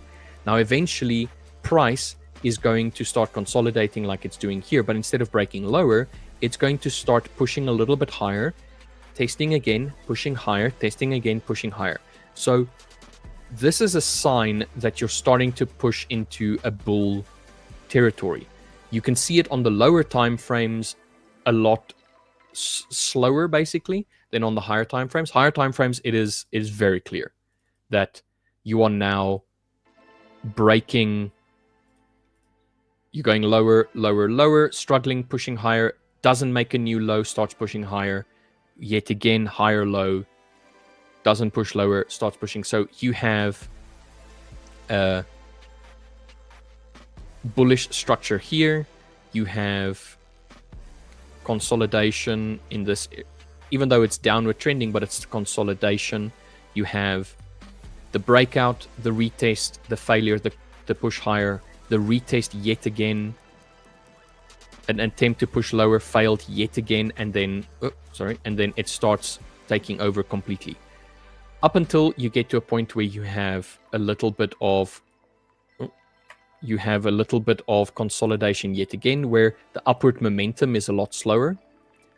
Now, eventually, price is going to start consolidating like it's doing here, but instead of breaking lower, it's going to start pushing a little bit higher, testing again, pushing higher, testing again, pushing higher. So this is a sign that you're starting to push into a bull territory. You can see it on the lower time frames a lot slower basically than on the higher time frames. Higher time frames, it is very clear that you are now breaking. You're going lower, lower, lower, struggling, pushing higher, doesn't make a new low, starts pushing higher, yet again higher low, doesn't push lower, starts pushing. So you have a bullish structure here. You have consolidation in this, even though it's downward trending, but it's consolidation. You have the breakout, the retest, the failure, the push higher, the retest yet again, an attempt to push lower, failed yet again, and then and then it starts taking over completely, up until you get to a point where you have a little bit of consolidation yet again, where the upward momentum is a lot slower.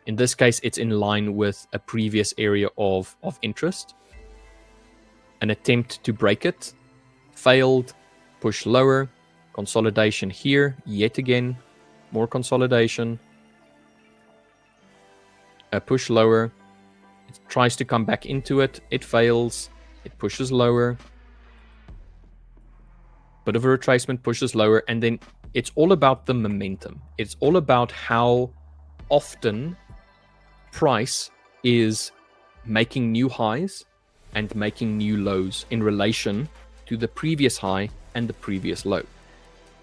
In this case, it's in line with a previous area of interest. An attempt to break it, failed, push lower, consolidation here, yet again, more consolidation, a push lower, it tries to come back into it, it fails, it pushes lower, bit of a retracement, pushes lower, and then it's all about the momentum. It's all about how often price is making new highs and making new lows in relation to the previous high and the previous low.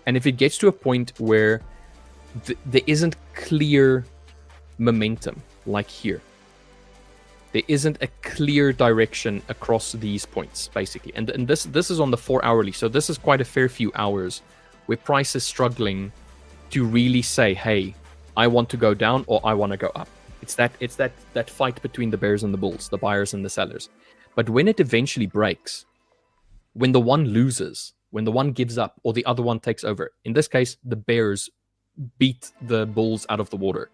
And if it gets to a point where there isn't clear momentum, like here, There isn't a clear direction across these points, basically. And this is on the 4 hourly, so this is quite a fair few hours where price is struggling to really say, hey, I want to go down or I want to go up. It's that fight between the bears and the bulls, the buyers and the sellers. But when it eventually breaks, when the one loses, when the one gives up or the other one takes over, in this case, the bears beat the bulls out of the water,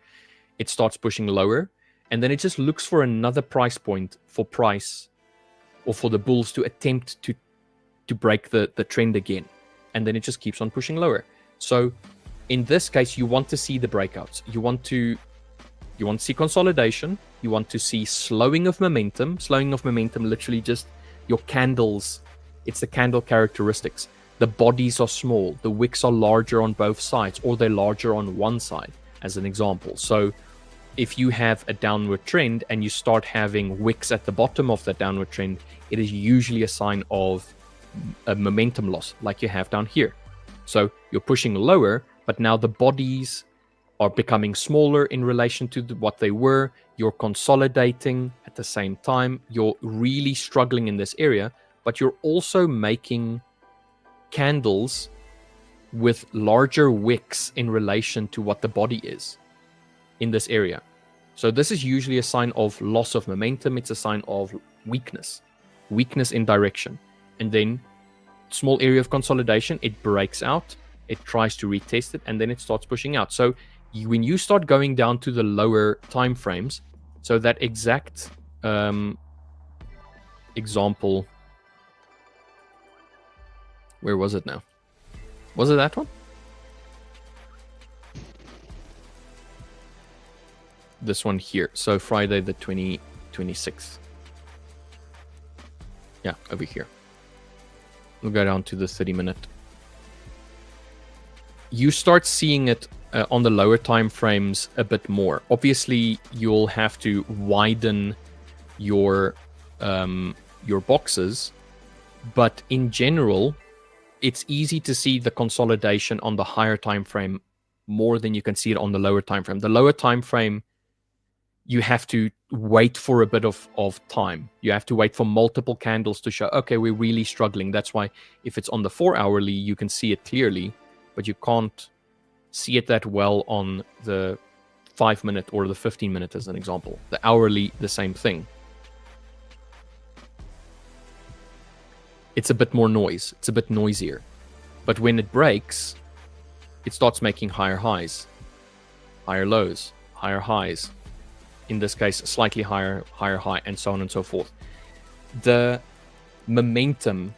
it starts pushing lower, and then it just looks for another price point for price or for the bulls to attempt to break the trend again. And then it just keeps on pushing lower. So in this case, you want to see the breakouts. You want to see consolidation. You want to see slowing of momentum. Slowing of momentum, literally just your candles. It's the candle characteristics. The bodies are small. The wicks are larger on both sides, or they're larger on one side, as an example. So if you have a downward trend and you start having wicks at the bottom of that downward trend, it is usually a sign of a momentum loss, like you have down here. So you're pushing lower, but now the bodies are becoming smaller in relation to what they were. You're consolidating at the same time. You're really struggling in this area, but you're also making candles with larger wicks in relation to what the body is in this area. So this is usually a sign of loss of momentum. It's a sign of weakness in direction. And then small area of consolidation, it breaks out, it tries to retest it, and then it starts pushing out. So when you start going down to the lower time frames, so that exact example, where was it now? Was it that one? This one here. So Friday the 26th. Yeah, over here. We'll go down to the 30-minute. You start seeing it on the lower time frames a bit more. Obviously, you'll have to widen your boxes, but in general, it's easy to see the consolidation on the higher time frame more than you can see it on the lower time frame. The lower time frame, you have to wait for a bit of time. You have to wait for multiple candles to show, okay, we're really struggling. That's why if it's on the 4 hourly, you can see it clearly, but you can't see it that well on the 5-minute or the 15-minute as an example. The hourly, the same thing. It's a bit more noise. It's a bit noisier. But when it breaks, it starts making higher highs, higher lows, higher highs. In this case, slightly higher high, and so on and so forth. The momentum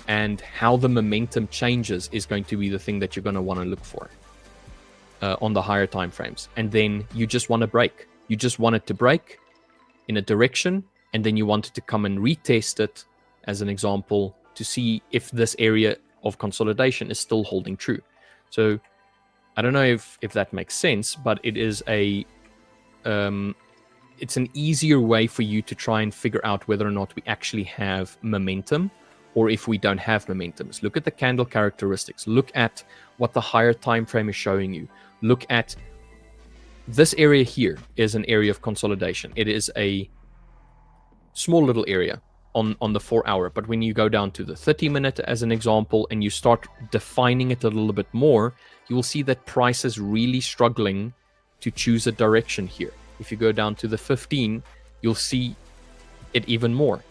and how the momentum changes is going to be the thing that you're going to want to look for on the higher time frames. And then you just want to break. You just want it to break in a direction, and then you want it to come and retest it, as an example, to see if this area of consolidation is still holding true. So I don't know if that makes sense, but it is it's an easier way for you to try and figure out whether or not we actually have momentum or if we don't have momentums. Look at the candle characteristics. Look at what the higher time frame is showing you. Look at this area here is an area of consolidation. It is a small little area on the 4 hour, but when you go down to the 30-minute as an example and you start defining it a little bit more, you will see that price is really struggling to choose a direction here. If you go down to the 15, you'll see it even more.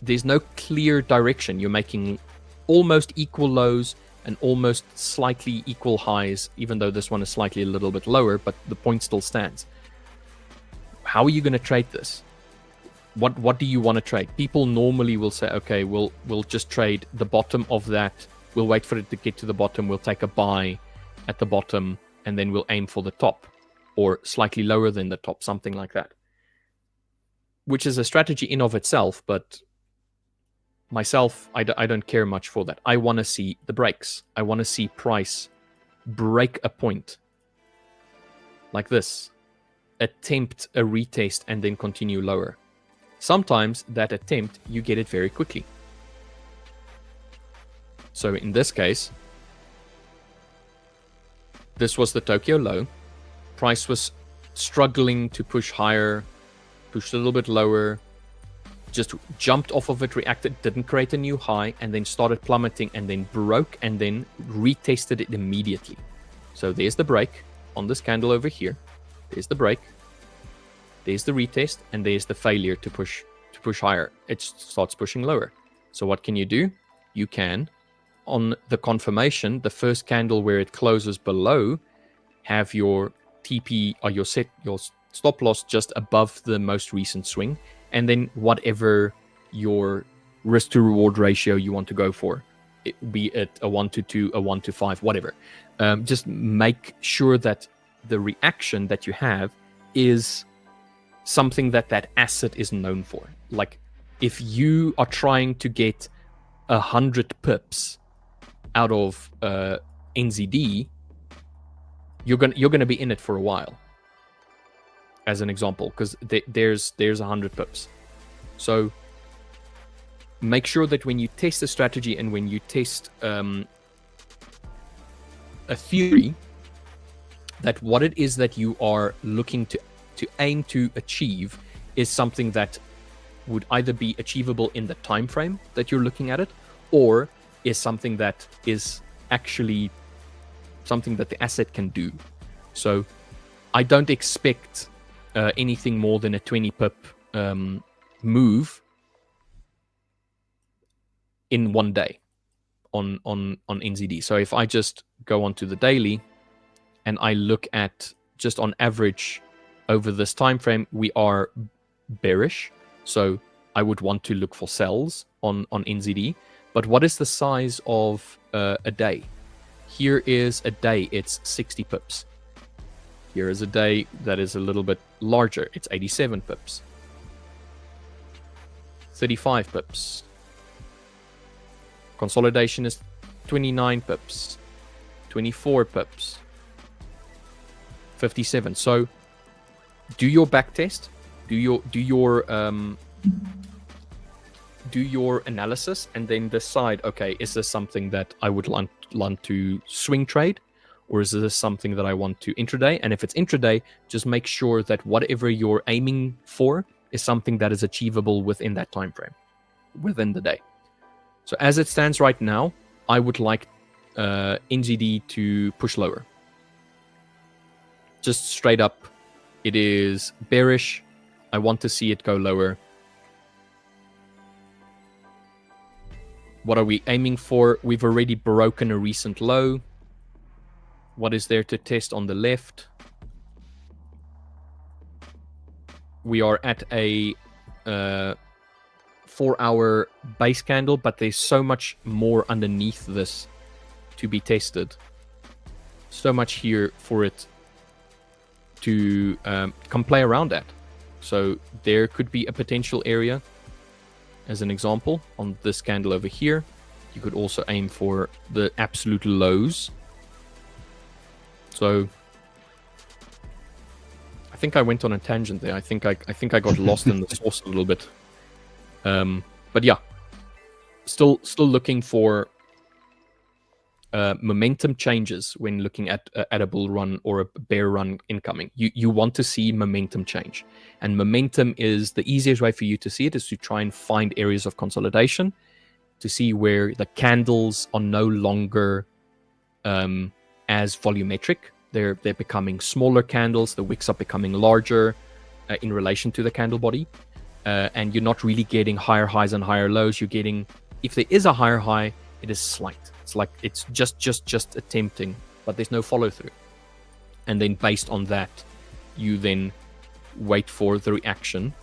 There's no clear direction. You're making almost equal lows and almost slightly equal highs, even though this one is slightly a little bit lower, but the point still stands. How are you going to trade this? What do you want to trade? People normally will say, okay, we'll just trade the bottom of that. We'll wait for it to get to the bottom. We'll take a buy at the bottom, and then we'll aim for the top or slightly lower than the top, something like that. Which is a strategy in of itself, but myself, I don't care much for that. I want to see the breaks. I want to see price break a point like this, attempt a retest, and then continue lower. Sometimes that attempt, you get it very quickly. So in this case, this was the Tokyo low. Price was struggling to push higher pushed a little bit lower, just jumped off of it, reacted, didn't create a new high, and then started plummeting, and then broke, and then retested it immediately. So there's the break on this candle over here. There's the break. There's the retest, and there's the failure to push higher. It starts pushing lower. So what can you do? You can, on the confirmation, the first candle where it closes below, have your TP or your stop loss just above the most recent swing, and then whatever your risk to reward ratio you want to go for, be it a 1-2, a 1-5, whatever. Just make sure that the reaction that you have is something that asset is known for. Like, if you are trying to get 100 pips out of NZD, you're gonna be in it for a while. As an example, because there's 100 pips. So make sure that when you test a strategy and when you test a theory, that what it is that you are looking to aim to achieve is something that would either be achievable in the time frame that you're looking at it, or is something that is actually something that the asset can do. So I don't expect anything more than a 20 pip move in one day on NZD. So if I just go onto the daily and I look at just on average over this time frame, we are bearish. So I would want to look for sells on NZD. But what is the size of a day? Here is a day, it's 60 pips. Here is a day that is a little bit larger. It's 87 pips. 35 pips. Consolidation is 29 pips. 24 pips. 57. So do your back test. Do your analysis, and then decide, okay, is this something that I would want to swing trade, or is this something that I want to intraday? And if it's intraday, just make sure that whatever you're aiming for is something that is achievable within that time frame, within the day. So as it stands right now, I would like NZD to push lower. Just straight up, it is bearish. I want to see it go lower. What are we aiming for? We've already broken a recent low. What is there to test on the left? We are at a 4-hour base candle, but there's so much more underneath this to be tested. So much here for it to come play around at. So there could be a potential area. As an example, on this candle over here, you could also aim for the absolute lows. So I think I went on a tangent there. I think I got lost in the source a little bit. But yeah, still looking for momentum changes when looking at a bull run or a bear run incoming. You want to see momentum change, and momentum is the easiest way for you to see it is to try and find areas of consolidation, to see where the candles are no longer as volumetric. They're becoming smaller candles. The wicks are becoming larger in relation to the candle body, and you're not really getting higher highs and higher lows. You're getting, if there is a higher high, it is slight. It's like it's just attempting, but there's no follow through. And then based on that, you then wait for the reaction.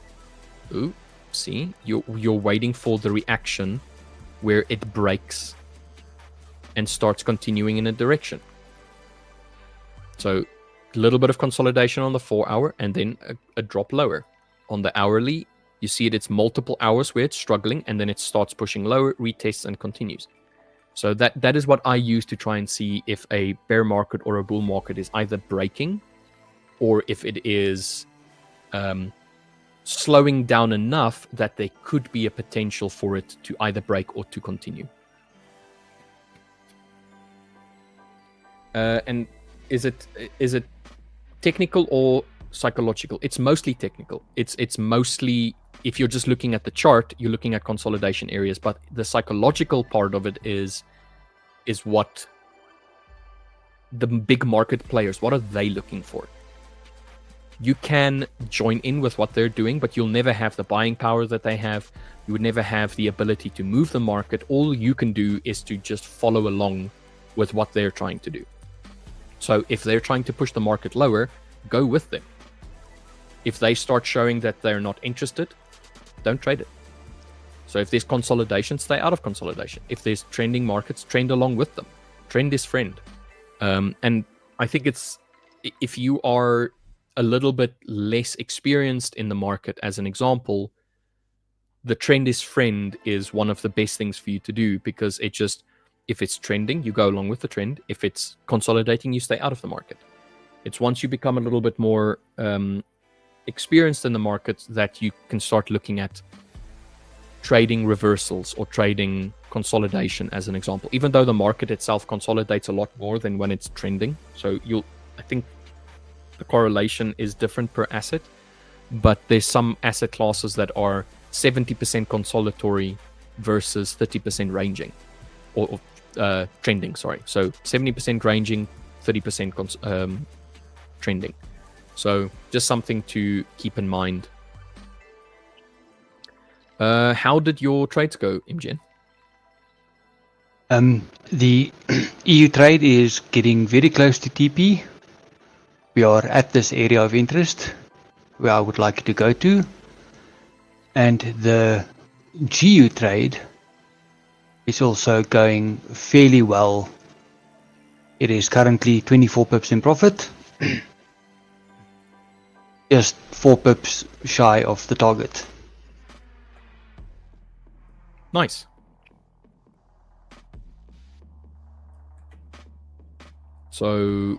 Ooh, see, you're waiting for the reaction where it breaks and starts continuing in a direction. So a little bit of consolidation on the 4-hour, and then a drop lower. On the hourly, you see it's multiple hours where it's struggling, and then it starts pushing lower, retests, and continues. So that is what I use to try and see if a bear market or a bull market is either breaking, or if it is slowing down enough that there could be a potential for it to either break or to continue. And is it technical or psychological. It's mostly technical. It's mostly, if you're just looking at the chart, you're looking at consolidation areas, but the psychological part of it is what the big market players, what are they looking for? You can join in with what they're doing, but you'll never have the buying power that they have. You would never have the ability to move the market. All you can do is to just follow along with what they're trying to do. So if they're trying to push the market lower, go with them. If they start showing that they're not interested, don't trade it. So if there's consolidation, stay out of consolidation. If there's trending markets, trend along with them. Trend is friend. And I think it's, if you are a little bit less experienced in the market, as an example, the trend is friend is one of the best things for you to do, because it just, if it's trending, you go along with the trend. If it's consolidating, you stay out of the market. It's once you become a little bit more experienced in the market that you can start looking at trading reversals or trading consolidation, as an example, even though the market itself consolidates a lot more than when it's trending. So I think the correlation is different per asset, but there's some asset classes that are 70% consolidatory versus 30% ranging, or trending, sorry. So 70% ranging, 30% trending. So just something to keep in mind. How did your trades go, Imgen? The EU trade is getting very close to TP. We are at this area of interest where I would like to go to. And the GU trade is also going fairly well. It is currently 24 pips in profit. Just 4 pips shy of the target. Nice. So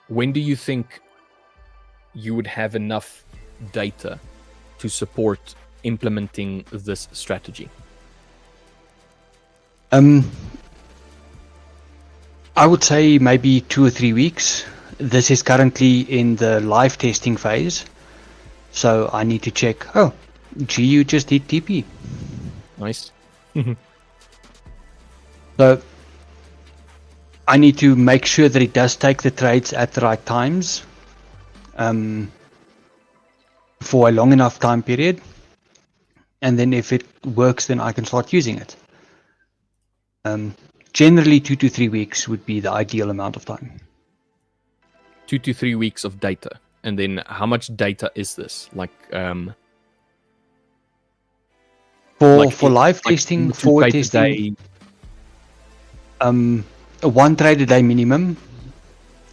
when do you think you would have enough data to support implementing this strategy? I would say maybe 2 or 3 weeks. This is currently in the live testing phase, so I need to check. Oh, GU just hit TP. Nice. So I need to make sure that it does take the trades at the right times, for a long enough time period, and then if it works, then I can start using it. Generally 2 to 3 weeks would be the ideal amount of time. 2 to 3 weeks of data. And then how much data is this? For live testing, forward testing, a 1 trade a day minimum.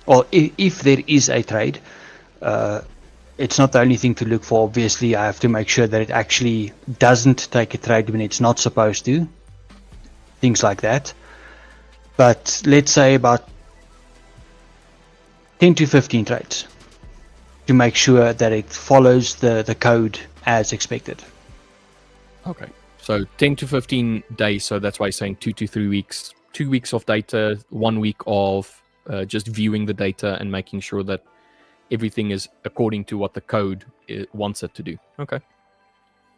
Or if there is a trade, it's not the only thing to look for. Obviously, I have to make sure that it actually doesn't take a trade when it's not supposed to. Things like that. But let's say about 10 to 15 trades to make sure that it follows the code as expected. Okay. So 10 to 15 days. So that's why I'm saying 2 to 3 weeks. 2 weeks of data, 1 week of just viewing the data and making sure that everything is according to what the code wants it to do. Okay.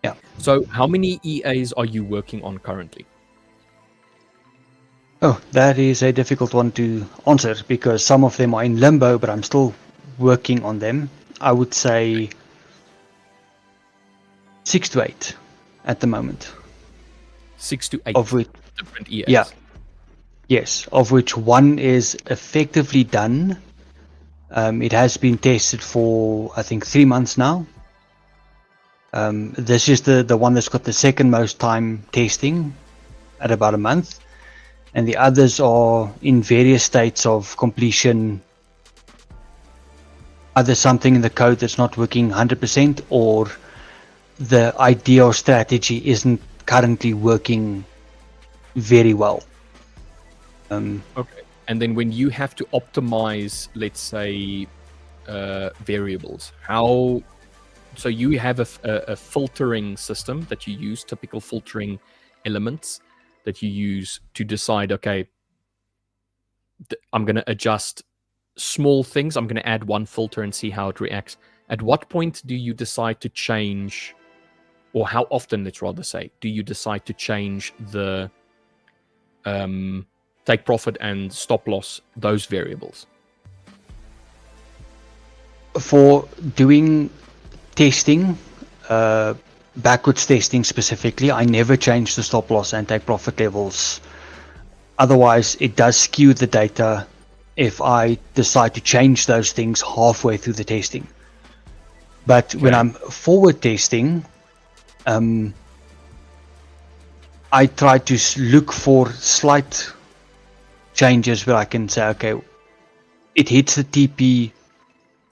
Yeah. So how many EAs are you working on currently? Oh, that is a difficult one to answer because some of them are in limbo, but I'm still working on them. I would say 6 to 8 at the moment. 6 to 8 of which different EAs. Yeah. Yes, of which 1 is effectively done. It has been tested for, I think, 3 months now. This is the one that's got the second most time testing at about a month. And the others are in various states of completion. Either something in the code that's not working 100%, or the idea or strategy isn't currently working very well. Okay. And then when you have to optimize, let's say, variables, how? So you have a filtering system that you use, typical filtering elements that you use to decide, okay, I'm going to adjust small things. I'm going to add one filter and see how it reacts. At what point do you decide to change, or how often, let's rather say, do you decide to change the take profit and stop loss, those variables? For doing testing, backwards testing specifically, I never change the stop loss and take profit levels. Otherwise, it does skew the data if I decide to change those things halfway through the testing. But when I'm forward testing, I try to look for slight changes where I can say, okay, it hits the TP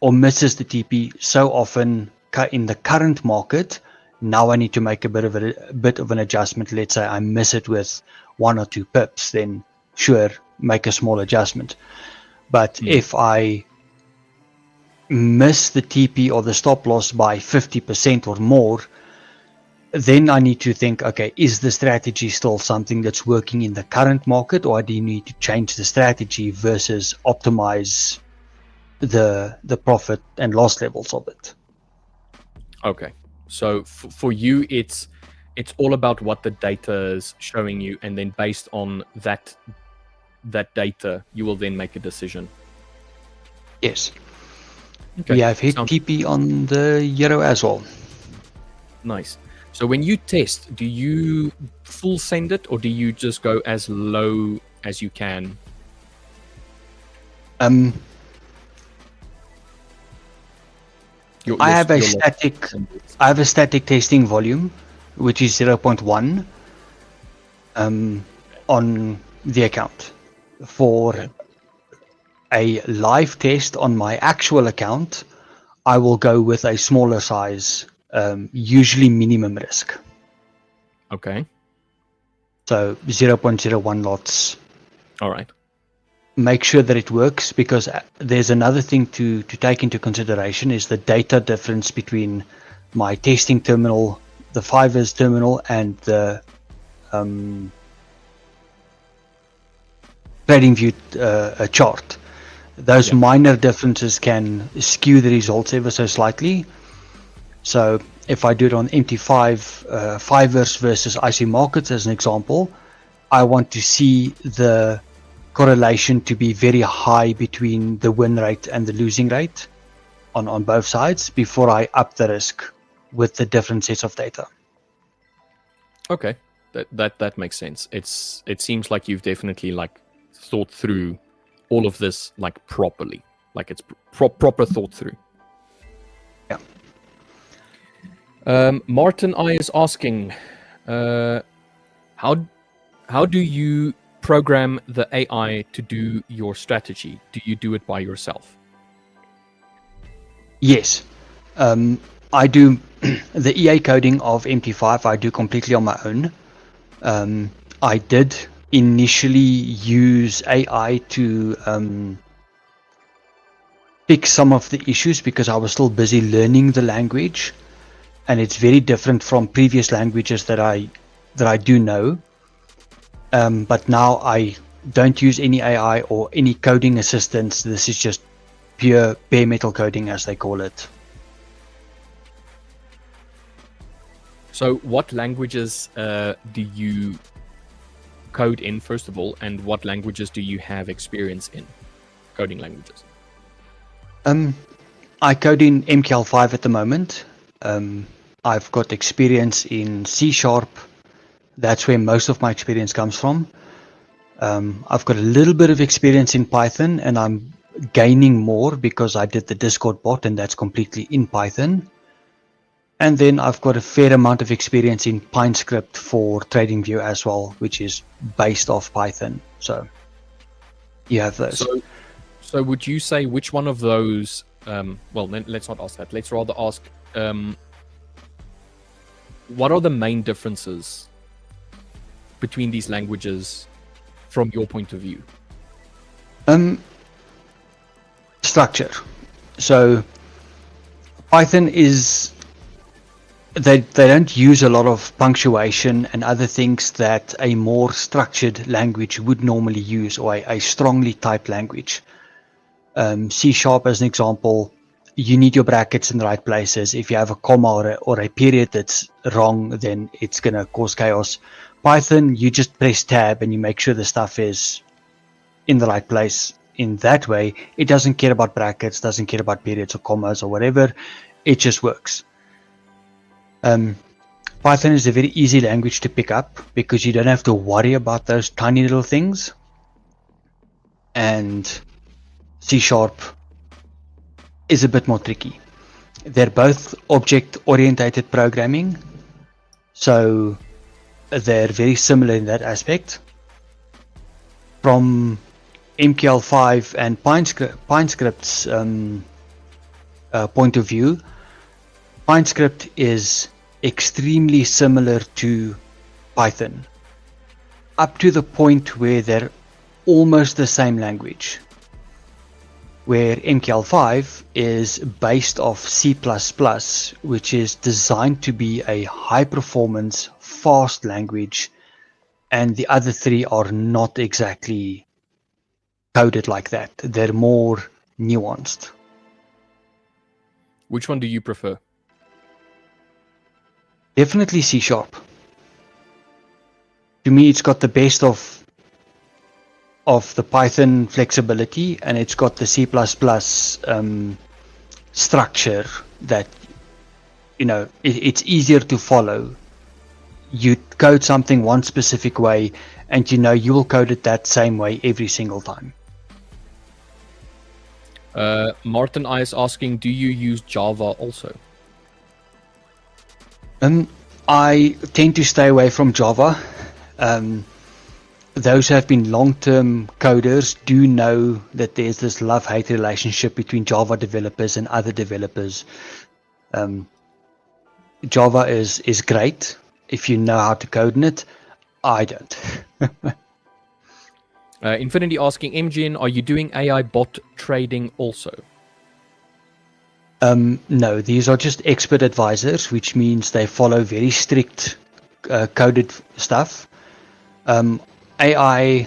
or misses the TP so often in the current market. Now I need to make a bit of an adjustment. Let's say I miss it with 1 or 2 pips, then sure, make a small adjustment. But if I miss the TP or the stop loss by 50% or more, then I need to think, okay, is the strategy still something that's working in the current market, or do you need to change the strategy versus optimize the profit and loss levels of it? Okay, so for you, it's all about what the data is showing you, and then based on that data, you will then make a decision. Yes. Okay. We have hit TP on the euro as well. Nice. So when you test, do you full send it, or do you just go as low as you can? I have a static testing volume, which is 0.1 on the account. For a live test on my actual account, I will go with a smaller size, usually minimum risk. Okay. So 0.01 lots. All right. Make sure that it works, because there's another thing to take into consideration is the data difference between my testing terminal, the Fivers terminal, and the TradingView chart. Those minor differences can skew the results ever so slightly. So if I do it on MT5 Fivers versus IC markets as an example, I want to see the correlation to be very high between the win rate and the losing rate on both sides before I up the risk with the different sets of data. Okay, that makes sense. It seems like you've definitely thought through all of this properly, it's proper thought through. Yeah. Martin I is asking, how do you program the AI to do your strategy? Do you do it by yourself? Yes. I do the EA coding of MT5. I do completely on my own. I did initially use AI to fix some of the issues because I was still busy learning the language, and it's very different from previous languages that I do know. But now I don't use any AI or any coding assistance. This is just pure bare metal coding, as they call it. So what languages do you code in, first of all, and what languages do you have experience in, coding languages? I code in MKL5 at the moment. I've got experience in C#. That's where most of my experience comes from. I've got a little bit of experience in Python, and I'm gaining more because I did the Discord bot, and that's completely in Python. And then I've got a fair amount of experience in PineScript for TradingView as well, which is based off Python. So you have those. So would you say which one of those, well, let's not ask that. Let's rather ask, what are the main differences between these languages from your point of view? Structure. So Python is, they don't use a lot of punctuation and other things that a more structured language would normally use, or a strongly typed language. C# as an example, you need your brackets in the right places. If you have a comma or a period that's wrong, then it's going to cause chaos. Python, you just press tab and you make sure the stuff is in the right place. In that way, it doesn't care about brackets, doesn't care about periods or commas or whatever. It just works. Python is a very easy language to pick up because you don't have to worry about those tiny little things. And C# is a bit more tricky. They're both object-oriented programming, so they're very similar in that aspect. From MQL5 and PineScript's point of view, PineScript is extremely similar to Python, up to the point where they're almost the same language, where MQL5 is based off C++, which is designed to be a high-performance, fast language, and the other three are not exactly coded like that. They're more nuanced. Which one do you prefer? Definitely C#. To me, it's got the best of the Python flexibility, and it's got the C++ structure that, it's easier to follow. You code something one specific way, and you will code it that same way every single time. Martin I is asking, do you use Java also? I tend to stay away from Java. Those who have been long-term coders do know that there's this love-hate relationship between Java developers and other developers. Java is great if you know how to code in it. I don't. Infinity asking, MGN, are you doing AI bot trading also? No, these are just expert advisors, which means they follow very strict coded stuff. AI,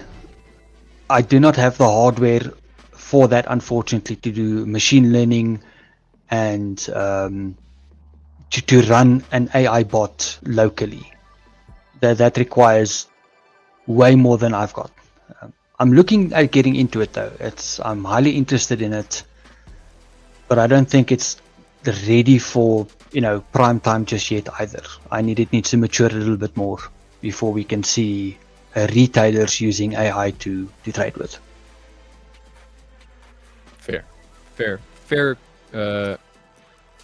I do not have the hardware for that, unfortunately, to do machine learning and to run an AI bot locally. That requires way more than I've got. I'm looking at getting into it though. I'm highly interested in it, but I don't think it's ready for prime time just yet either. It needs to mature a little bit more before we can see retailers using AI to trade with. Fair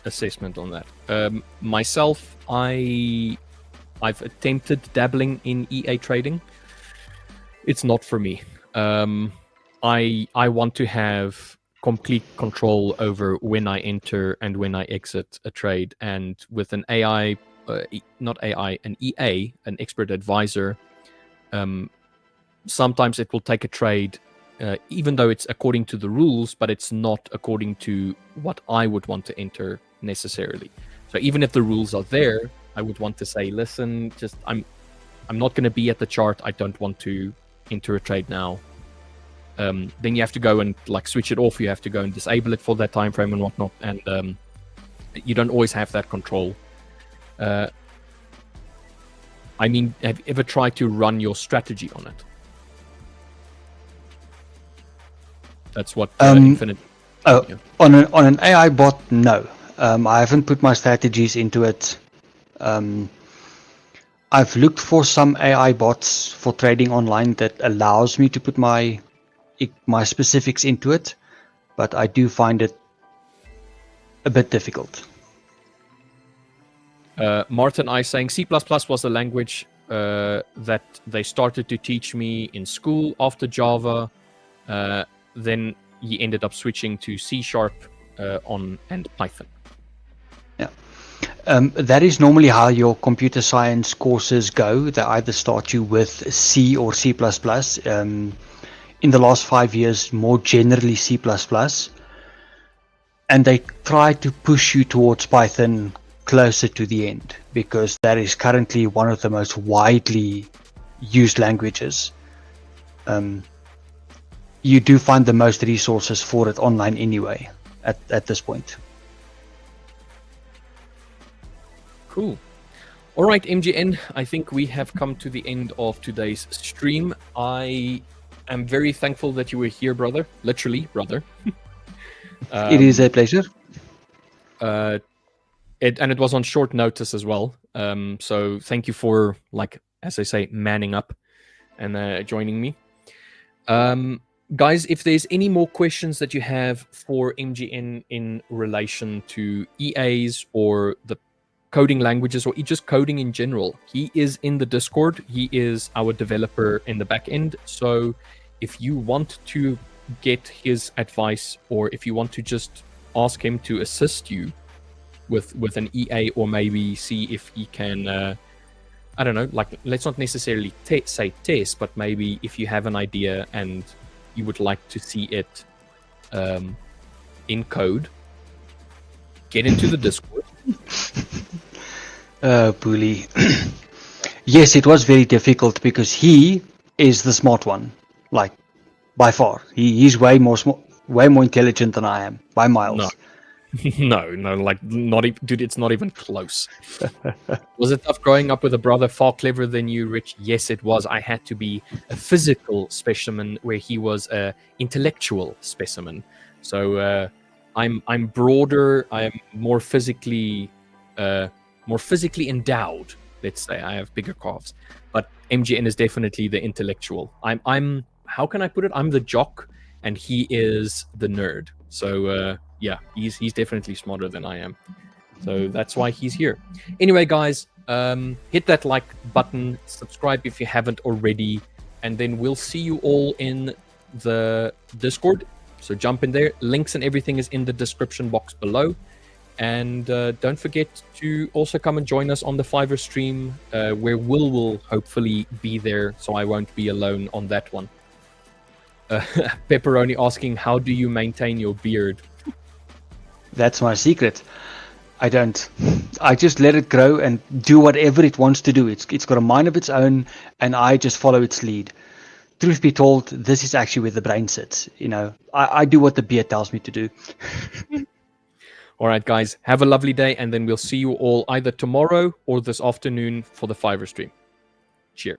assessment on that. Myself, I've attempted dabbling in EA trading. It's not for me. I want to have complete control over when I enter and when I exit a trade, and with an AI, an EA, an expert advisor, sometimes it will take a trade, even though it's according to the rules, but it's not according to what I would want to enter necessarily. So even if the rules are there, I would want to say, listen, I'm not going to be at the chart. I don't want to enter a trade now. Then you have to go and switch it off. You have to go and disable it for that time frame and whatnot, and you don't always have that control. Have you ever tried to run your strategy on it? That's what Infinite. On an AI bot, no. I haven't put my strategies into it. I've looked for some AI bots for trading online that allows me to put my specifics into it, but I do find it a bit difficult. Martin I saying C++ was the language that they started to teach me in school after Java. Then he ended up switching to C# and Python. Yeah. That is normally how your computer science courses go. They either start you with C or C++. In the last 5 years, more generally C++. And they try to push you towards Python closer to the end, because that is currently one of the most widely used languages. you do find the most resources for it online anyway at this point. Cool. All right, MGN, I think we have come to the end of today's stream. I am very thankful that you were here, brother. Literally, brother. It is a pleasure. It was on short notice as well. So thank you for, like, as I say, manning up and joining me. Guys, if there's any more questions that you have for MGN in relation to EAs or the coding languages or just coding in general, he is in the Discord. He is our developer in the back end. So if you want to get his advice, or if you want to just ask him to assist you with an EA, or maybe see if he can, I don't know, like, let's not necessarily say test, but maybe if you have an idea and you would like to see it in code, get into the Discord. Bully. Yes, it was very difficult because he is the smart one, like by far. He's way more intelligent than I am by miles. No, like, not even, dude, it's not even close. Was it tough growing up with a brother far cleverer than you, Rich? Yes, it was. I had to be a physical specimen where he was a intellectual specimen. So I'm broader. I am more physically endowed. Let's say I have bigger calves. But MGN is definitely the intellectual. I'm how can I put it? I'm the jock, and he is the nerd. So yeah, he's definitely smarter than I am. So that's why he's here. Anyway, guys, hit that like button, subscribe if you haven't already, and then we'll see you all in the Discord. So jump in there. Links and everything is in the description box below. And don't forget to also come and join us on the Fiverr stream, where will hopefully be there, so I won't be alone on that one. Pepperoni asking, how do you maintain your beard? That's my secret. I don't. I just let it grow and do whatever it wants to do. It's got a mind of its own, and I just follow its lead. Truth be told, this is actually where the brain sits. You know, I do what the beard tells me to do. All right, guys, have a lovely day, and then we'll see you all either tomorrow or this afternoon for the Fiverr stream. Cheers.